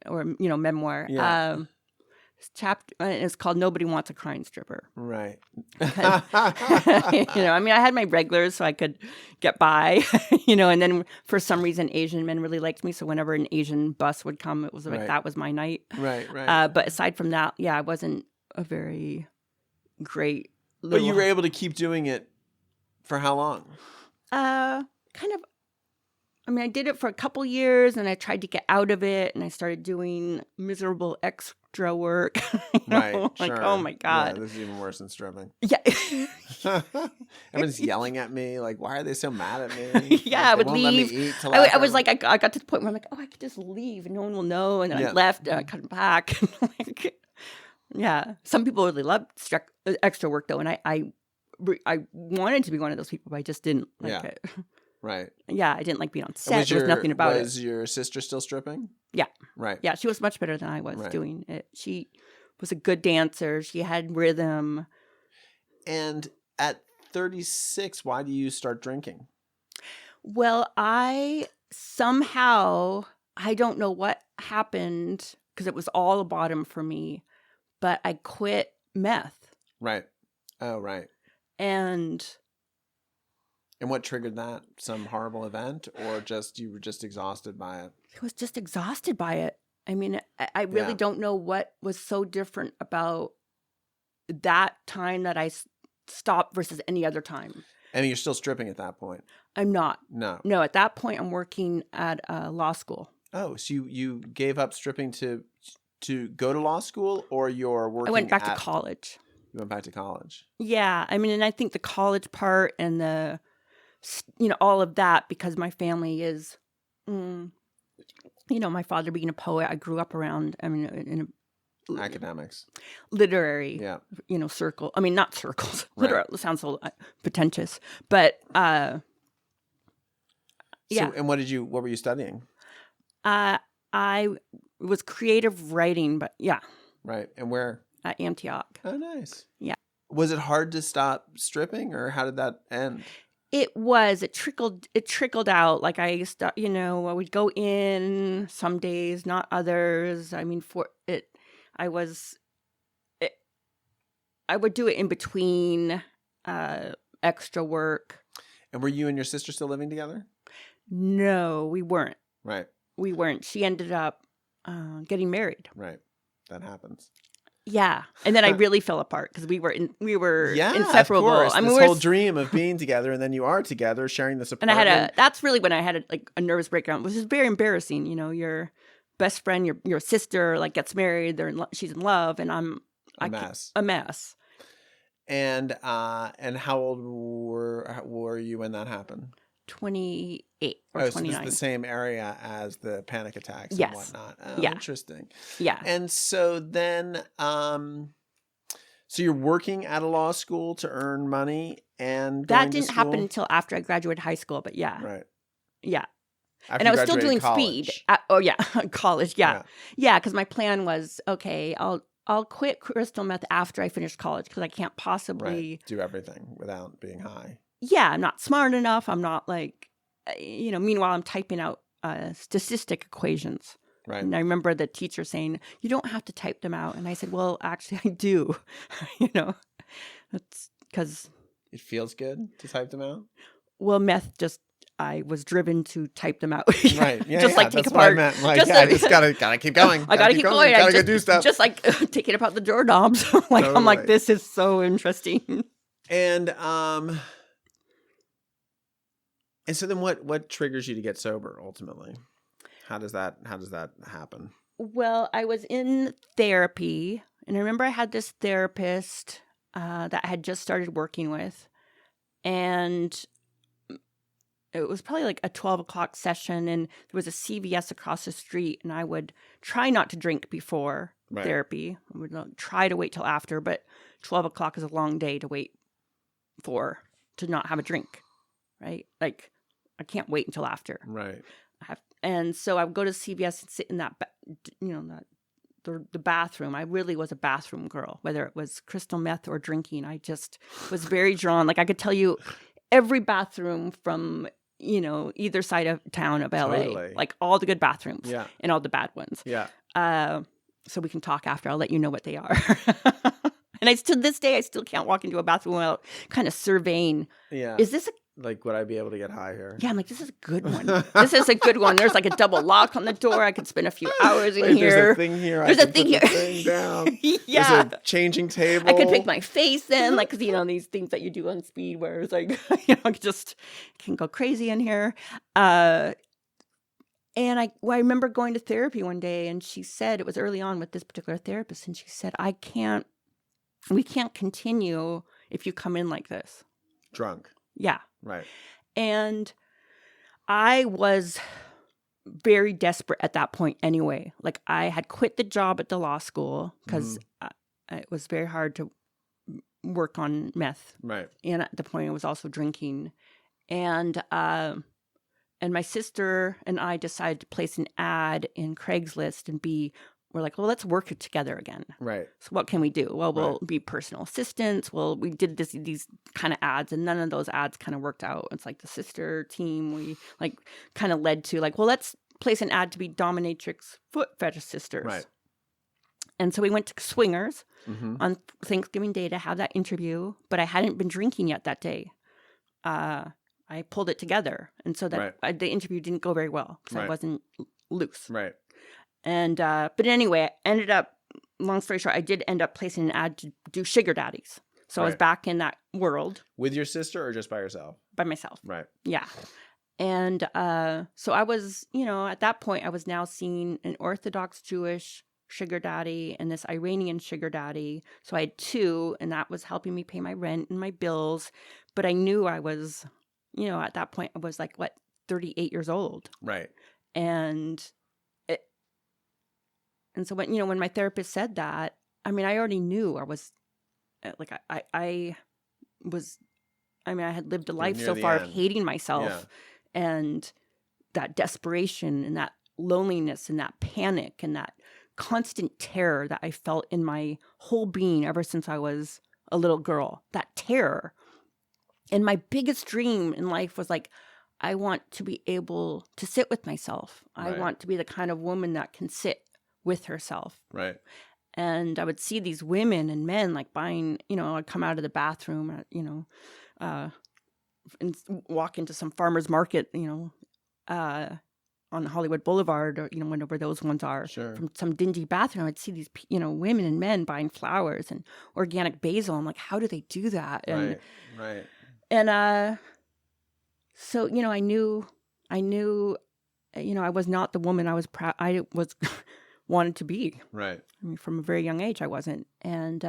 memoir. Yeah. Chapter, it's called Nobody Wants a Crying Stripper. Right. I mean, I had my regulars so I could get by, and then for some reason Asian men really liked me, so whenever an Asian bus would come, it was like that was my night. Right. But aside from that, I wasn't a very great But you were able to keep doing it for how long? Kind of. I mean, I did it for a couple years, and I tried to get out of it, and I started doing miserable extra work. Right, like, sure. oh my God. Yeah, this is even worse than stripping. Yeah. Everyone's yelling at me, like, why are they so mad at me? Yeah, like, I would leave. I was like, I got to the point where I'm like, oh, I could just leave, and no one will know. And then I left, and I come back. Yeah. Some people really love extra work, though, and I wanted to be one of those people, but I just didn't like it. Right. Yeah, I didn't like being on set. There was nothing about it. Was your sister still stripping? Yeah. Right. Yeah, she was much better than I was doing it. She was a good dancer. She had rhythm. And at 36, why do you start drinking? Well, I don't know what happened, because it was all a bottom for me, but I quit meth. Right. Oh, right. And what triggered that? Some horrible event, or you were just exhausted by it? I was just exhausted by it. I mean, I really don't know what was so different about that time that I stopped versus any other time. I mean, you're still stripping at that point. I'm not. No, at that point, I'm working at law school. Oh, so you gave up stripping to go to law school, or you're working? I went back to college. You went back to college. Yeah, I mean, and I think the college part and the, all of that, because my family is, my father being a poet, I grew up around, in academics, literary, circle. I mean, not circles. Right. Literary sounds so pretentious, but yeah. So, and what were you studying? I was creative writing, but yeah. Right, and where? At Antioch. Oh, nice. Yeah. Was it hard to stop stripping, or how did that end? It was. It trickled out. Like I would go in some days, not others. I mean, I would do it in between extra work. And were you and your sister still living together? No, we weren't. Right. We weren't. She ended up getting married. Right. That happens. Yeah, and then I really fell apart because we were inseparable. Of course. I mean, this we were whole dream of being together, and then you are together, sharing this and apartment. that's really when I had a nervous breakdown, which is very embarrassing. You know, your best friend, your sister, like gets married, she's in love, and I'm a mess. A mess. And how old were you when that happened? 28 or 29. So this is the same area as the panic attacks yes. and whatnot. Oh, yeah. Interesting. Yeah. And so then, so you're working at a law school to earn money and that didn't happen until after I graduated high school, but yeah. Right. Yeah. After and I was still doing college. speed. College. Yeah. Yeah. Because my plan was, okay, I'll quit crystal meth after I finish college because I can't possibly do everything without being high. Yeah, I'm not smart enough. I'm not meanwhile, I'm typing out statistic equations. Right. And I remember the teacher saying, you don't have to type them out. And I said, well, actually, I do. That's because it feels good to type them out. Well, I was driven to type them out. Right. Yeah. Just like take apart. I just gotta keep going. I gotta keep going. Gotta go do stuff. Just like taking apart the doorknobs. Totally. I'm like, this is so interesting. And so then what triggers you to get sober ultimately? How does that happen? Well, I was in therapy, and I remember I had this therapist that I had just started working with, and it was probably like a 12 o'clock session, and there was a CVS across the street, and I would try not to drink before therapy. I would try to wait till after, but 12 o'clock is a long day to wait to not have a drink, right? Like, I can't wait until after. Right. And so I would go to CVS and sit in that, the bathroom. I really was a bathroom girl, whether it was crystal meth or drinking. I just was very drawn. Like, I could tell you every bathroom from, either side of town of LA. Totally. Like all the good bathrooms and all the bad ones. Yeah. So we can talk after. I'll let you know what they are. And to this day, I still can't walk into a bathroom without kind of surveying. Yeah. Is this would I be able to get high here? Yeah, I'm like, this is a good one. This is a good one. There's like a double lock on the door. I could spend a few hours in here. There's a thing here. There's a thing here. Thing down. Yeah. There's a changing table. I could pick my face in, like, because, these things that you do on speed where it's like, I can go crazy in here. And I remember going to therapy one day, and she said, it was early on with this particular therapist, and she said, we can't continue if you come in like this. Drunk. Yeah. Right. And I was very desperate at that point anyway. Like, I had quit the job at the law school because it was very hard to work on meth. Right. And at the point I was also drinking. And my sister and I decided to place an ad in Craigslist and we're like, well, let's work it together again. Right. So what can we do? Well, we'll be personal assistants. Well, we did these kind of ads, and none of those ads kind of worked out. It's like the sister team, we kind of led to well, let's place an ad to be dominatrix foot fetish sisters. Right. And so we went to Swingers on Thanksgiving Day to have that interview, but I hadn't been drinking yet that day. I pulled it together, and so that the interview didn't go very well because I wasn't loose. Right. And, but anyway, long story short, I did end up placing an ad to do sugar daddies. So I was back in that world. With your sister or just by yourself? By myself. Right. Yeah. And so I was, at that point, I was now seeing an Orthodox Jewish sugar daddy and this Iranian sugar daddy. So I had two, and that was helping me pay my rent and my bills. But I knew I was, at that point, I was 38 years old. Right. And so when my therapist said that, I mean, I already knew I was I had lived a life so far of hating myself and that desperation and that loneliness and that panic and that constant terror that I felt in my whole being ever since I was a little girl, that terror. And my biggest dream in life was I want to be able to sit with myself. I want to be the kind of woman that can sit with herself. Right. And I would see these women and men buying, I'd come out of the bathroom, and walk into some farmer's market, on Hollywood Boulevard, or whenever those ones are, Sure. from some dingy bathroom, I'd see these women and men buying flowers and organic basil. I'm like, how do they do that? And Right. and so I knew I was not the woman I was wanted to be. Right. I mean, from a very young age, I wasn't. And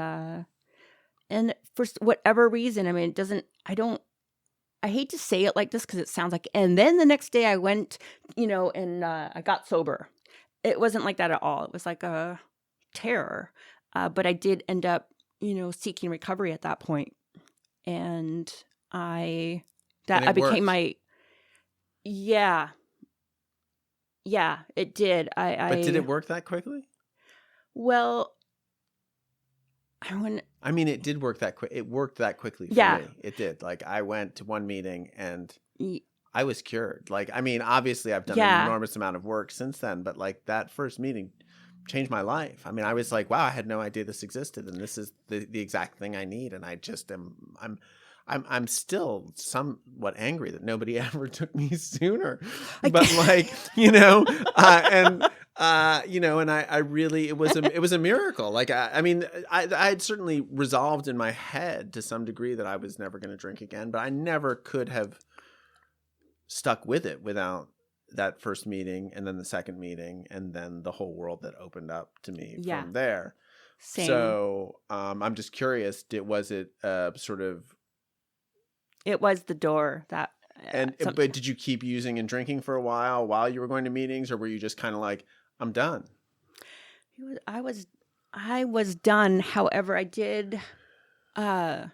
for whatever reason, I mean, it doesn't, I hate to say it like this because it sounds like, and then the next day I went, and I got sober. It wasn't like that at all. It was like a terror. But I did end up, seeking recovery at that point. And I became worked. Yeah, it did. But did it work that quickly? Well, I mean, it did work that quick. It worked that quickly for me. It did. Like, I went to one meeting and I was cured. Like, I mean, obviously I've done an enormous amount of work since then, but like that first meeting changed my life. I mean, I was like, wow, I had no idea this existed, and this is the exact thing I need. And I just I'm still somewhat angry that nobody ever took me sooner. But like, and I really, it was a miracle. Like, I mean, I had certainly resolved in my head to some degree that I was never going to drink again, but I never could have stuck with it without that first meeting, and then the second meeting, and then the whole world that opened up to me from there. Same. So I'm just curious, was it sort of, it was the door that. But did you keep using and drinking for a while you were going to meetings, or were you just kind of like, I'm done? I was done. However, I did. I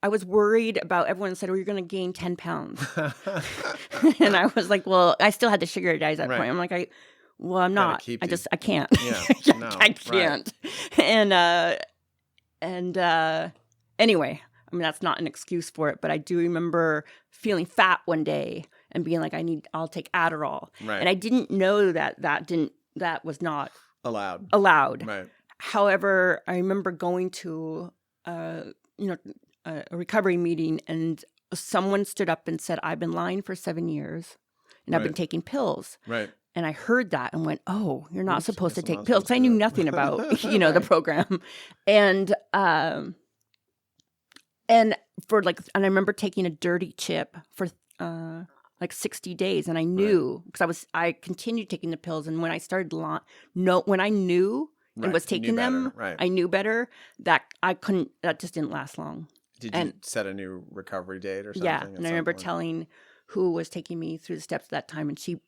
was worried about. Everyone said, "Oh, you're going to gain 10 pounds," and I was like, "Well, I still had the sugar daddies at that point." I'm like, I'm not. I can't. Yeah, no, I can't. Right. And anyway. I mean, that's not an excuse for it, but I do remember feeling fat one day and being like, I'll take Adderall. Right. And I didn't know that was not allowed. Right. However, I remember going to, a recovery meeting, and someone stood up and said, I've been lying for 7 years and I've been taking pills. Right. And I heard that and went, oh, you're not supposed to take pills. I knew nothing about, the program. And I remember taking a dirty chip for 60 days, and I knew because I continued taking the pills, and when I started when I knew and was taking them, I knew better that I couldn't. That just didn't last long. Did you set a new recovery date or something? Yeah, and I remember telling who was taking me through the steps at that time, and she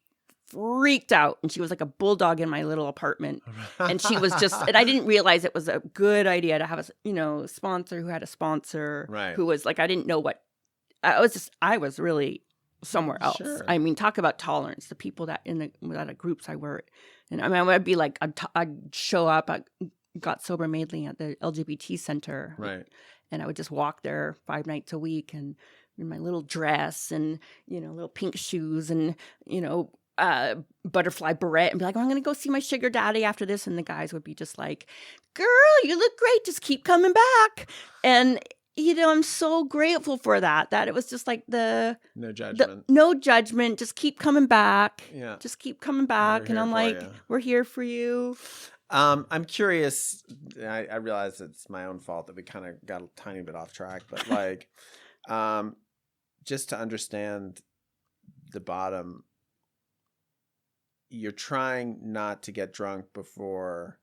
freaked out, and she was like a bulldog in my little apartment, and she was just, and I didn't realize it was a good idea to have a sponsor who had a sponsor who was like, I didn't know what, I was really somewhere else. Sure. I mean, talk about tolerance. The people that in the groups I were in, I mean, I'd be like, I'd show up, I got sober mainly at the LGBT center, and I would just walk there 5 nights a week, and in my little dress and little pink shoes and butterfly beret, and be like, oh, I'm going to go see my sugar daddy after this. And the guys would be just like, girl, you look great. Just keep coming back. And, I'm so grateful for that it was just like no judgment. Just keep coming back. Yeah. Just keep coming back. And I'm like, we're here for you. I'm curious. I realize it's my own fault that we kind of got a tiny bit off track, but like, just to understand the bottom, you're trying not to get drunk before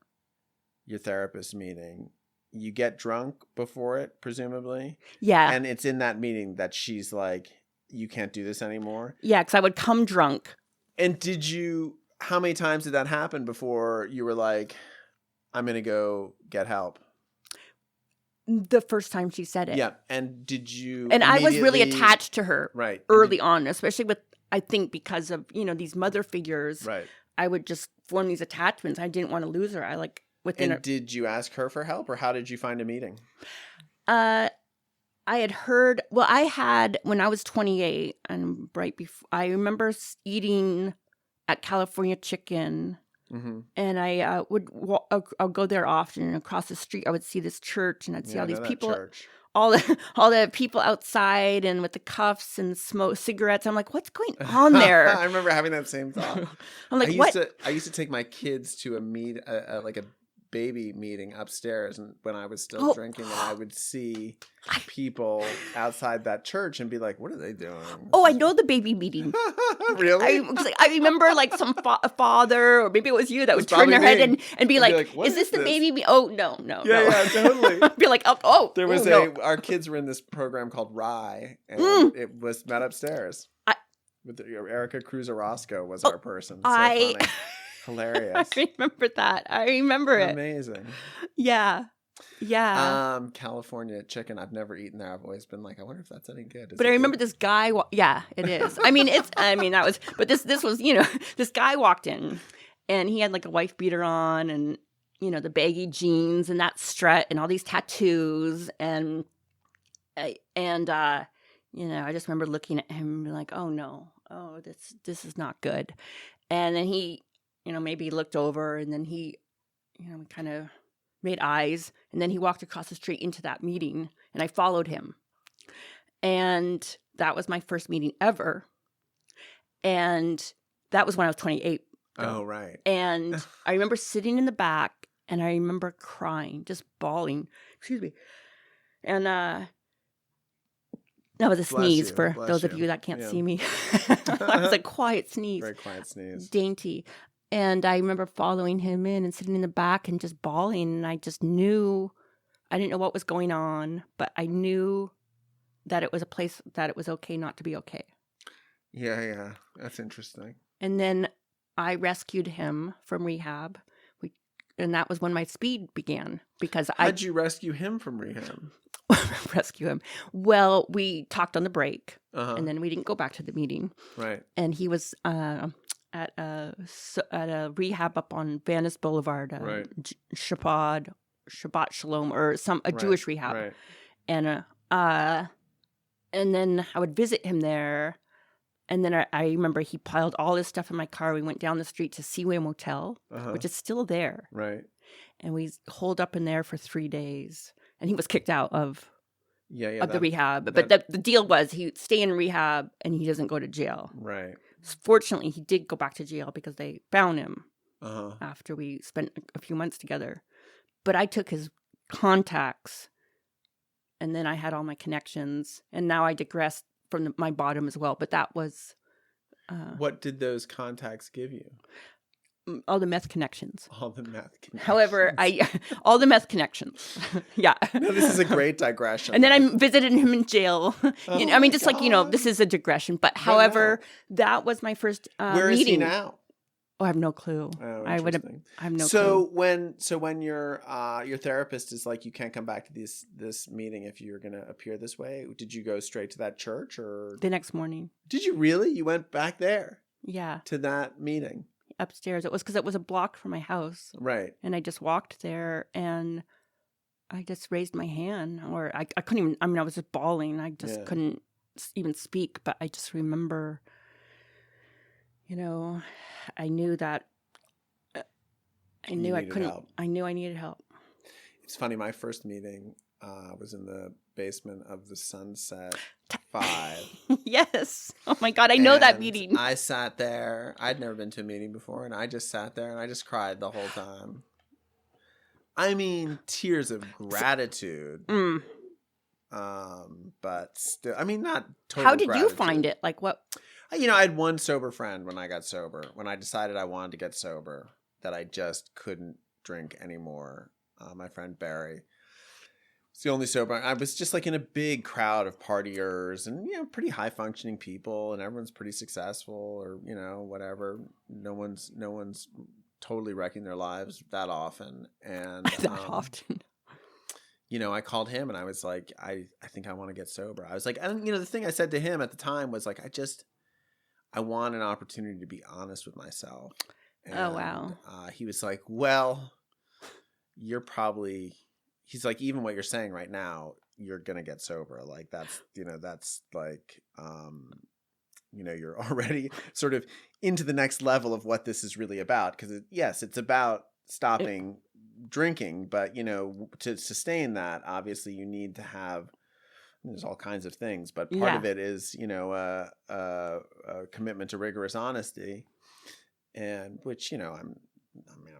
your therapist meeting. You get drunk before it, presumably. Yeah. And it's in that meeting that she's like, you can't do this anymore. Yeah, because I would come drunk. And how many times did that happen before you were like, I'm going to go get help? The first time she said it. Yeah. And did you... And I was really attached to her early on, especially with, I think because of, these mother figures. Right. I would just form these attachments. I didn't want to lose her. Did you ask her for help, or how did you find a meeting? I had heard, when I was 28, and right before, I remember eating at California Chicken, and I I'll go there often, and across the street I would see this church, and I'd see all these people all the people outside and with the cuffs and smoke cigarettes. I'm like, what's going on there? I remember having that same thought. I'm like, I used to take my kids to like a baby meeting upstairs, and when I was still drinking, and I would see people outside that church and be like, what are they doing? I know the baby meeting. Really? I remember like some father, or maybe it was you, that would turn their head and be like, is this the baby? Oh, no. Yeah, totally. I'd be like, there was our kids were in this program called Rye, and it was met upstairs. With Erica Cruz Orozco was our person. So funny. Hilarious. I remember that. I remember it. Amazing. Yeah. California chicken. I've never eaten there. I've always been like, I wonder if that's any good. But I remember this guy. Yeah, it is. But this was, this guy walked in and he had like a wife beater on and, the baggy jeans and that strut and all these tattoos. And I just remember looking at him and being like, oh no, this is not good. And then he, maybe looked over and then he, kind of made eyes, and then he walked across the street into that meeting, and I followed him. And that was my first meeting ever. And that was when I was 28. Oh, right. And I remember sitting in the back, and I remember crying, just bawling. Excuse me. And that was a sneeze for those of you that can't see me. That was a quiet sneeze. Very quiet sneeze. Dainty. And I remember following him in and sitting in the back and just bawling. And I just knew, I didn't know what was going on, but I knew that it was a place that it was okay not to be okay. Yeah. That's interesting. And then I rescued him from rehab. And that was when my speed began, because How'd you rescue him from rehab? Rescue him. Well, we talked on the break, and then we didn't go back to the meeting. Right. And he was at a rehab up on Venice Boulevard, Shabbat Shalom, or a Jewish rehab. Right. And then I would visit him there. And then I remember he piled all his stuff in my car. We went down the street to Seaway Motel, which is still there. Right. And we holed up in there for 3 days. And he was kicked out of the rehab. But the deal was he'd stay in rehab and he doesn't go to jail. Right. Fortunately, he did go back to jail because they found him after we spent a few months together. But I took his contacts, and then I had all my connections. And now I digress from my bottom as well. But that was... what did those contacts give you? All the meth connections. All the meth connections. However, all the meth connections. Yeah. No, this is a great digression. And then I visited him in jail. This is a digression. But however, that was my first Where meeting. Is he now? Oh, I have no clue. Oh, I have no clue. clue. So when your therapist is like, you can't come back to this meeting if you're going to appear this way, did you go straight to that church, or the next morning? Did you really? You went back there? Yeah. To that meeting? Upstairs. It was because it was a block from my house. Right. And I just walked there and I just raised my hand, or I couldn't even, I was just bawling. I just couldn't even speak, but I just remember, I knew that I knew I couldn't, help. I knew I needed help. It's funny. My first meeting was in the basement of the Sunset 5. Yes. Oh my God. I know that meeting. I sat there. I'd never been to a meeting before, and I just sat there and I just cried the whole time. I mean, tears of gratitude. But still, I mean, not total How did gratitude. You find it? Like what? I had one sober friend when I got sober. When I decided I wanted to get sober, that I just couldn't drink anymore. My friend Barry. It's the only sober. I was just like in a big crowd of partiers and, pretty high functioning people, and everyone's pretty successful, or, whatever. No one's totally wrecking their lives that often. And often. I called him and I was like, I think I want to get sober. I was like, and the thing I said to him at the time was like, I want an opportunity to be honest with myself. And, oh, wow. He was like, well, you're probably... He's like, even what you're saying right now, you're going to get sober. Like that's like, you're already sort of into the next level of what this is really about. Because it's about stopping drinking, but to sustain that, obviously you need to have there's all kinds of things, but part of it is, a commitment to rigorous honesty, and which, I'm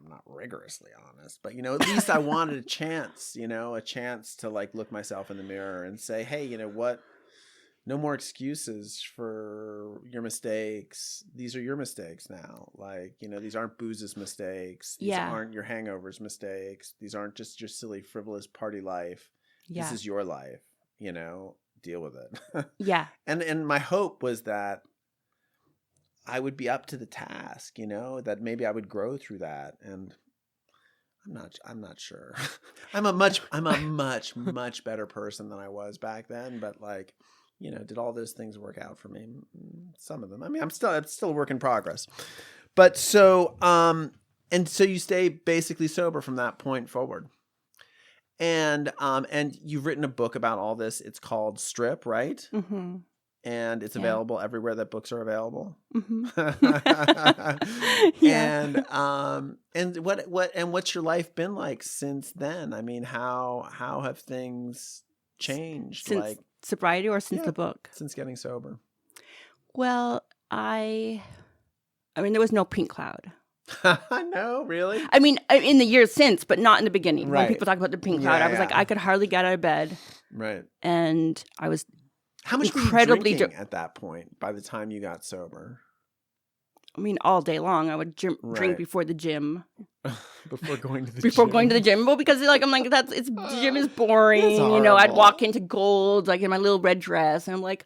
not rigorously honest, but, at least I wanted a chance to like look myself in the mirror and say, hey, what? No more excuses for your mistakes. These are your mistakes now. Like, these aren't booze's mistakes. These aren't your hangovers mistakes. These aren't just your silly, frivolous party life. Yeah. This is your life, deal with it. Yeah. And my hope was that I would be up to the task, that maybe I would grow through that. And I'm not sure. I'm a much better person than I was back then, but like, did all those things work out for me? Some of them. I mean, it's still a work in progress. But so you stay basically sober from that point forward. And you've written a book about all this. It's called Strip, right? Mm-hmm. And it's available everywhere that books are available. Mm-hmm. And what's your life been like since then? I mean, how have things changed? Since sobriety or since the book? Since getting sober. Well, I mean, there was no pink cloud. No, really? I mean, in the years since, but not in the beginning. Right. When people talk about the pink cloud, I was like, I could hardly get out of bed. Right. And I was How much incredibly were you drinking at that point by the time you got sober? I mean, all day long. I would drink before the gym. Before going to the gym. Well, because I'm like, gym is boring. I'd walk into Gold, like in my little red dress, and I'm like,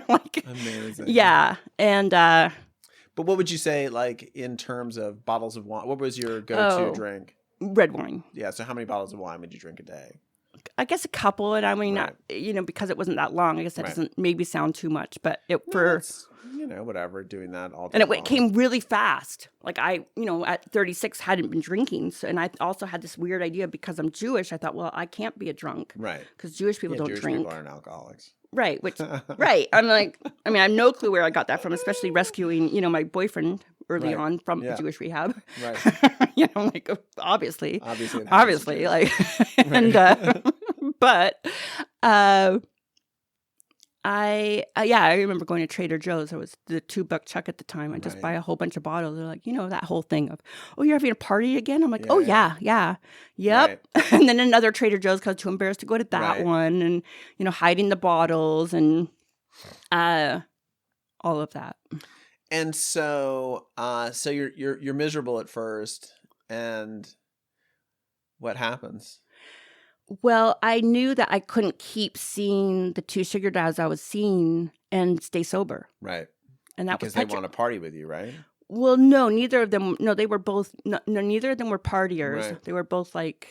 like amazing. Yeah. And but what would you say, like in terms of bottles of wine? What was your go-to drink? Red wine. Yeah. So how many bottles of wine would you drink a day? I guess a couple, and I mean, because it wasn't that long. I guess that doesn't maybe sound too much, but whatever, doing that all day. And it came really fast. Like I, at 36 hadn't been drinking, and I also had this weird idea because I'm Jewish. I thought, well, I can't be a drunk, right? Because Jewish people don't Jewish drink. People aren't alcoholics, right? Which, right? I'm like, I mean, I have no clue where I got that from, especially rescuing, my boyfriend early on from a Jewish rehab. Right. Like obviously, like, and but I remember going to Trader Joe's. It was the $2 chuck at the time. I just buy a whole bunch of bottles. They're like, that whole thing of, oh, you're having a party again? I'm like, yep. Right. And then another Trader Joe's because I was too embarrassed to go to that one, and hiding the bottles and all of that. And so you're miserable at first, and what happens? Well, I knew that I couldn't keep seeing the 2 sugar dads I was seeing and stay sober. Right. And that because they want to party with you, right? Well, no, neither of them. No, they were both. No, neither of them were partiers. Right. They were both like.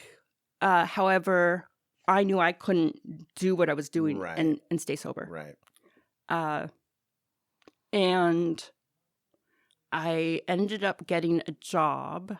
However, I knew I couldn't do what I was doing and stay sober. Right. And I ended up getting a job.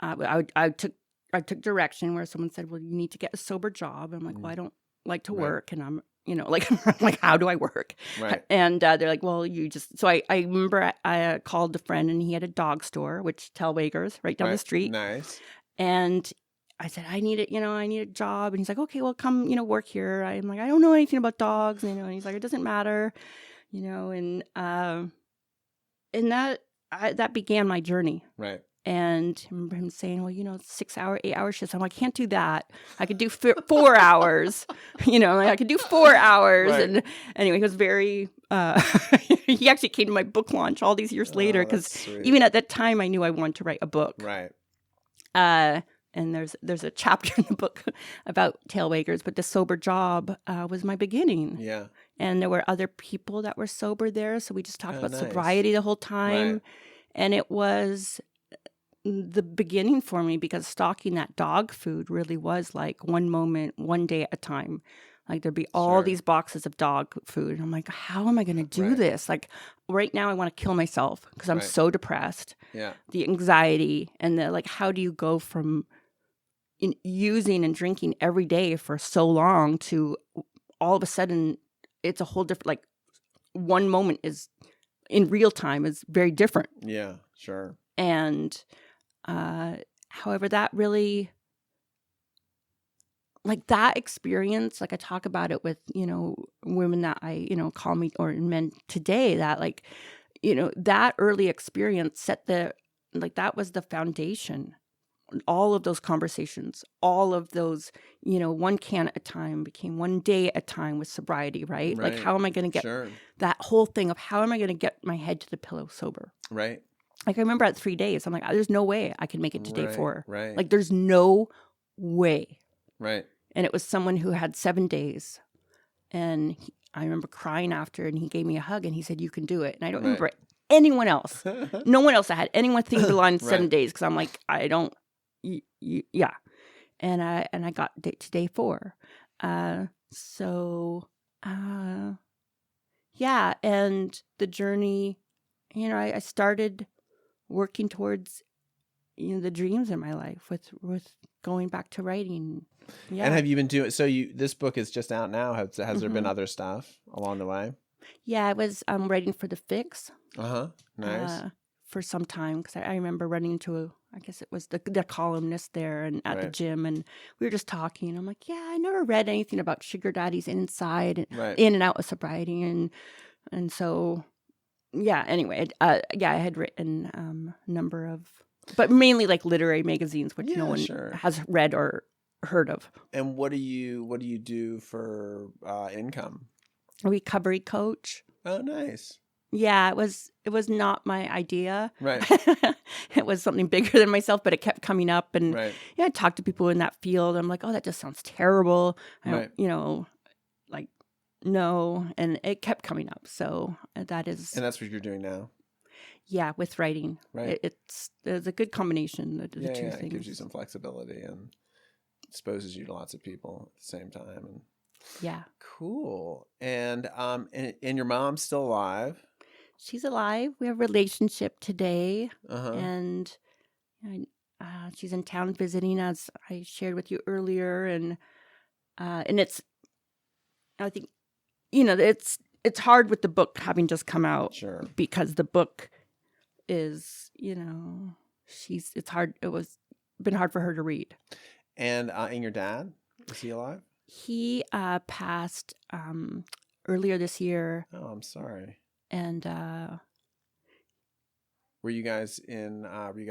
I took direction where someone said, well, you need to get a sober job. I'm like, well, I don't like to work. And I'm, like, how do I work? Right. And they're like, well, you just, so I remember I called a friend, and he had a dog store, which Telwagers right down the street. Nice. And I said, I need a job. And he's like, okay, well, come, work here. I'm like, I don't know anything about dogs. And he's like, it doesn't matter, and that began my journey. Right. And I remember him saying, well, 6-hour, 8-hour shifts. I'm like, I can't do that. I could do 4 hours, I could do 4 hours. Right. And anyway, he was very, he actually came to my book launch all these years later, because even at that time I knew I wanted to write a book. Right. And there's a chapter in the book about Tailwagers, but the sober job was my beginning. Yeah. And there were other people that were sober there, so we just talked about sobriety the whole time. Right. And it was the beginning for me, because stocking that dog food really was like one moment, one day at a time. Like there'd be all these boxes of dog food. And I'm like, how am I going to do this? Like right now I want to kill myself because I'm so depressed. Yeah. The anxiety and the how do you go from using and drinking every day for so long to all of a sudden it's a whole different, one moment is in real time is very different. Yeah, sure. And however, that really, like that experience, like I talk about it with, women that I, call me, or men today, that like, that early experience that was the foundation. All of those conversations, all of those, one can at a time became one day at a time with sobriety, right? Like, how am I going to get that whole thing of how am I going to get my head to the pillow sober? Right. Like, I remember at 3 days, I'm like, there's no way I can make it to day 4. Right. Like, there's no way. Right. And it was someone who had 7 days. And I remember crying after, and he gave me a hug, and he said, you can do it. And I don't remember anyone else. No one else. I had anyone think beyond 7 days, because I'm like, I don't. Yeah. And I got to day 4. Yeah. And the journey, I started working towards, the dreams in my life with going back to writing. Yeah. And have you been doing, this book is just out now. Has there been other stuff along the way? Yeah, I was writing for The Fix. Nice. For some time, because I remember running into I guess it was the columnist there and at the gym, and we were just talking. And I'm like, yeah, I never read anything about sugar daddies inside and in and out of sobriety, and so anyway, I had written a number of, but mainly like literary magazines, which no one has read or heard of. And what do you do for income? A recovery coach. Oh, nice. Yeah, it was not my idea. Right. It was something bigger than myself, but it kept coming up. And I talked to people in that field. I'm like, oh, that just sounds terrible. I don't, like, no. And it kept coming up. So that is. And that's what you're doing now? Yeah, with writing. Right. There's a good combination of the two things. It gives you some flexibility and exposes you to lots of people at the same time. And yeah. Cool. And your mom's still alive? She's alive. We have a relationship today. And she's in town visiting, as I shared with you earlier. And it's, I think, it's hard with the book having just come out. Sure. Because the book is, it's hard. It was been hard for her to read. And your dad, is he alive? He passed earlier this year. Oh, I'm sorry. And were you guys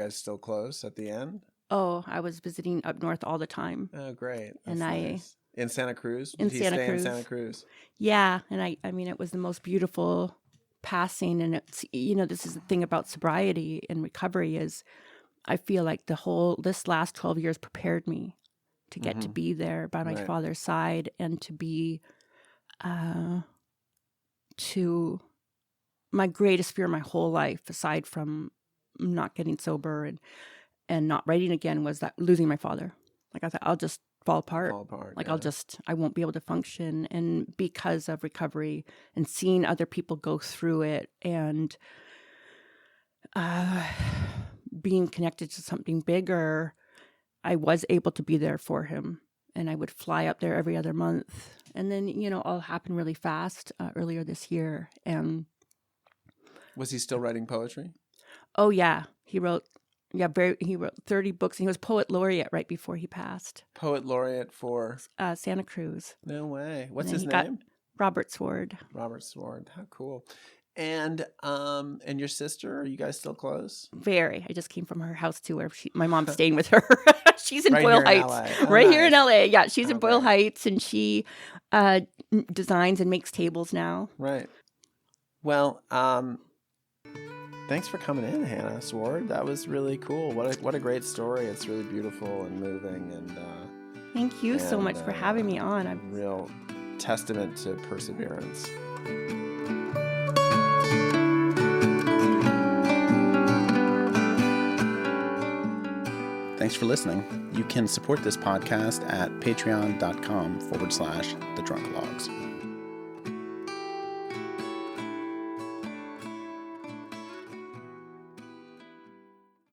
still close at the end? Oh, I was visiting up north all the time. Oh, great. That's nice. In Santa Cruz? Did he stay in Santa Cruz? Yeah, and I mean, it was the most beautiful passing. And it's, this is the thing about sobriety and recovery is I feel like this last 12 years prepared me to get to be there by my father's side and to be to my greatest fear my whole life, aside from not getting sober and not writing again, was that losing my father. Like I thought, I'll just fall apart. Like I won't be able to function. And because of recovery and seeing other people go through it and being connected to something bigger, I was able to be there for him. And I would fly up there every other month. And then, all happened really fast earlier this year. And was he still writing poetry? Oh, yeah. He wrote 30 books. And he was poet laureate right before he passed. Poet laureate for? Santa Cruz. No way. What's his name? Robert Sward. Robert Sward. How cool. And your sister, are you guys still close? Very. I just came from her house too, where my mom's staying with her. She's in right Boyle here Heights. In LA. Oh, right nice. here in LA. Yeah, she's in Boyle Heights, and she designs and makes tables now. Right. Well, thanks for coming in, Hannah Sward. That was really cool. What a great story. It's really beautiful and moving. And thank you so much for having me on. A real testament to perseverance. Thanks for listening. You can support this podcast at patreon.com/thedrunkalogs.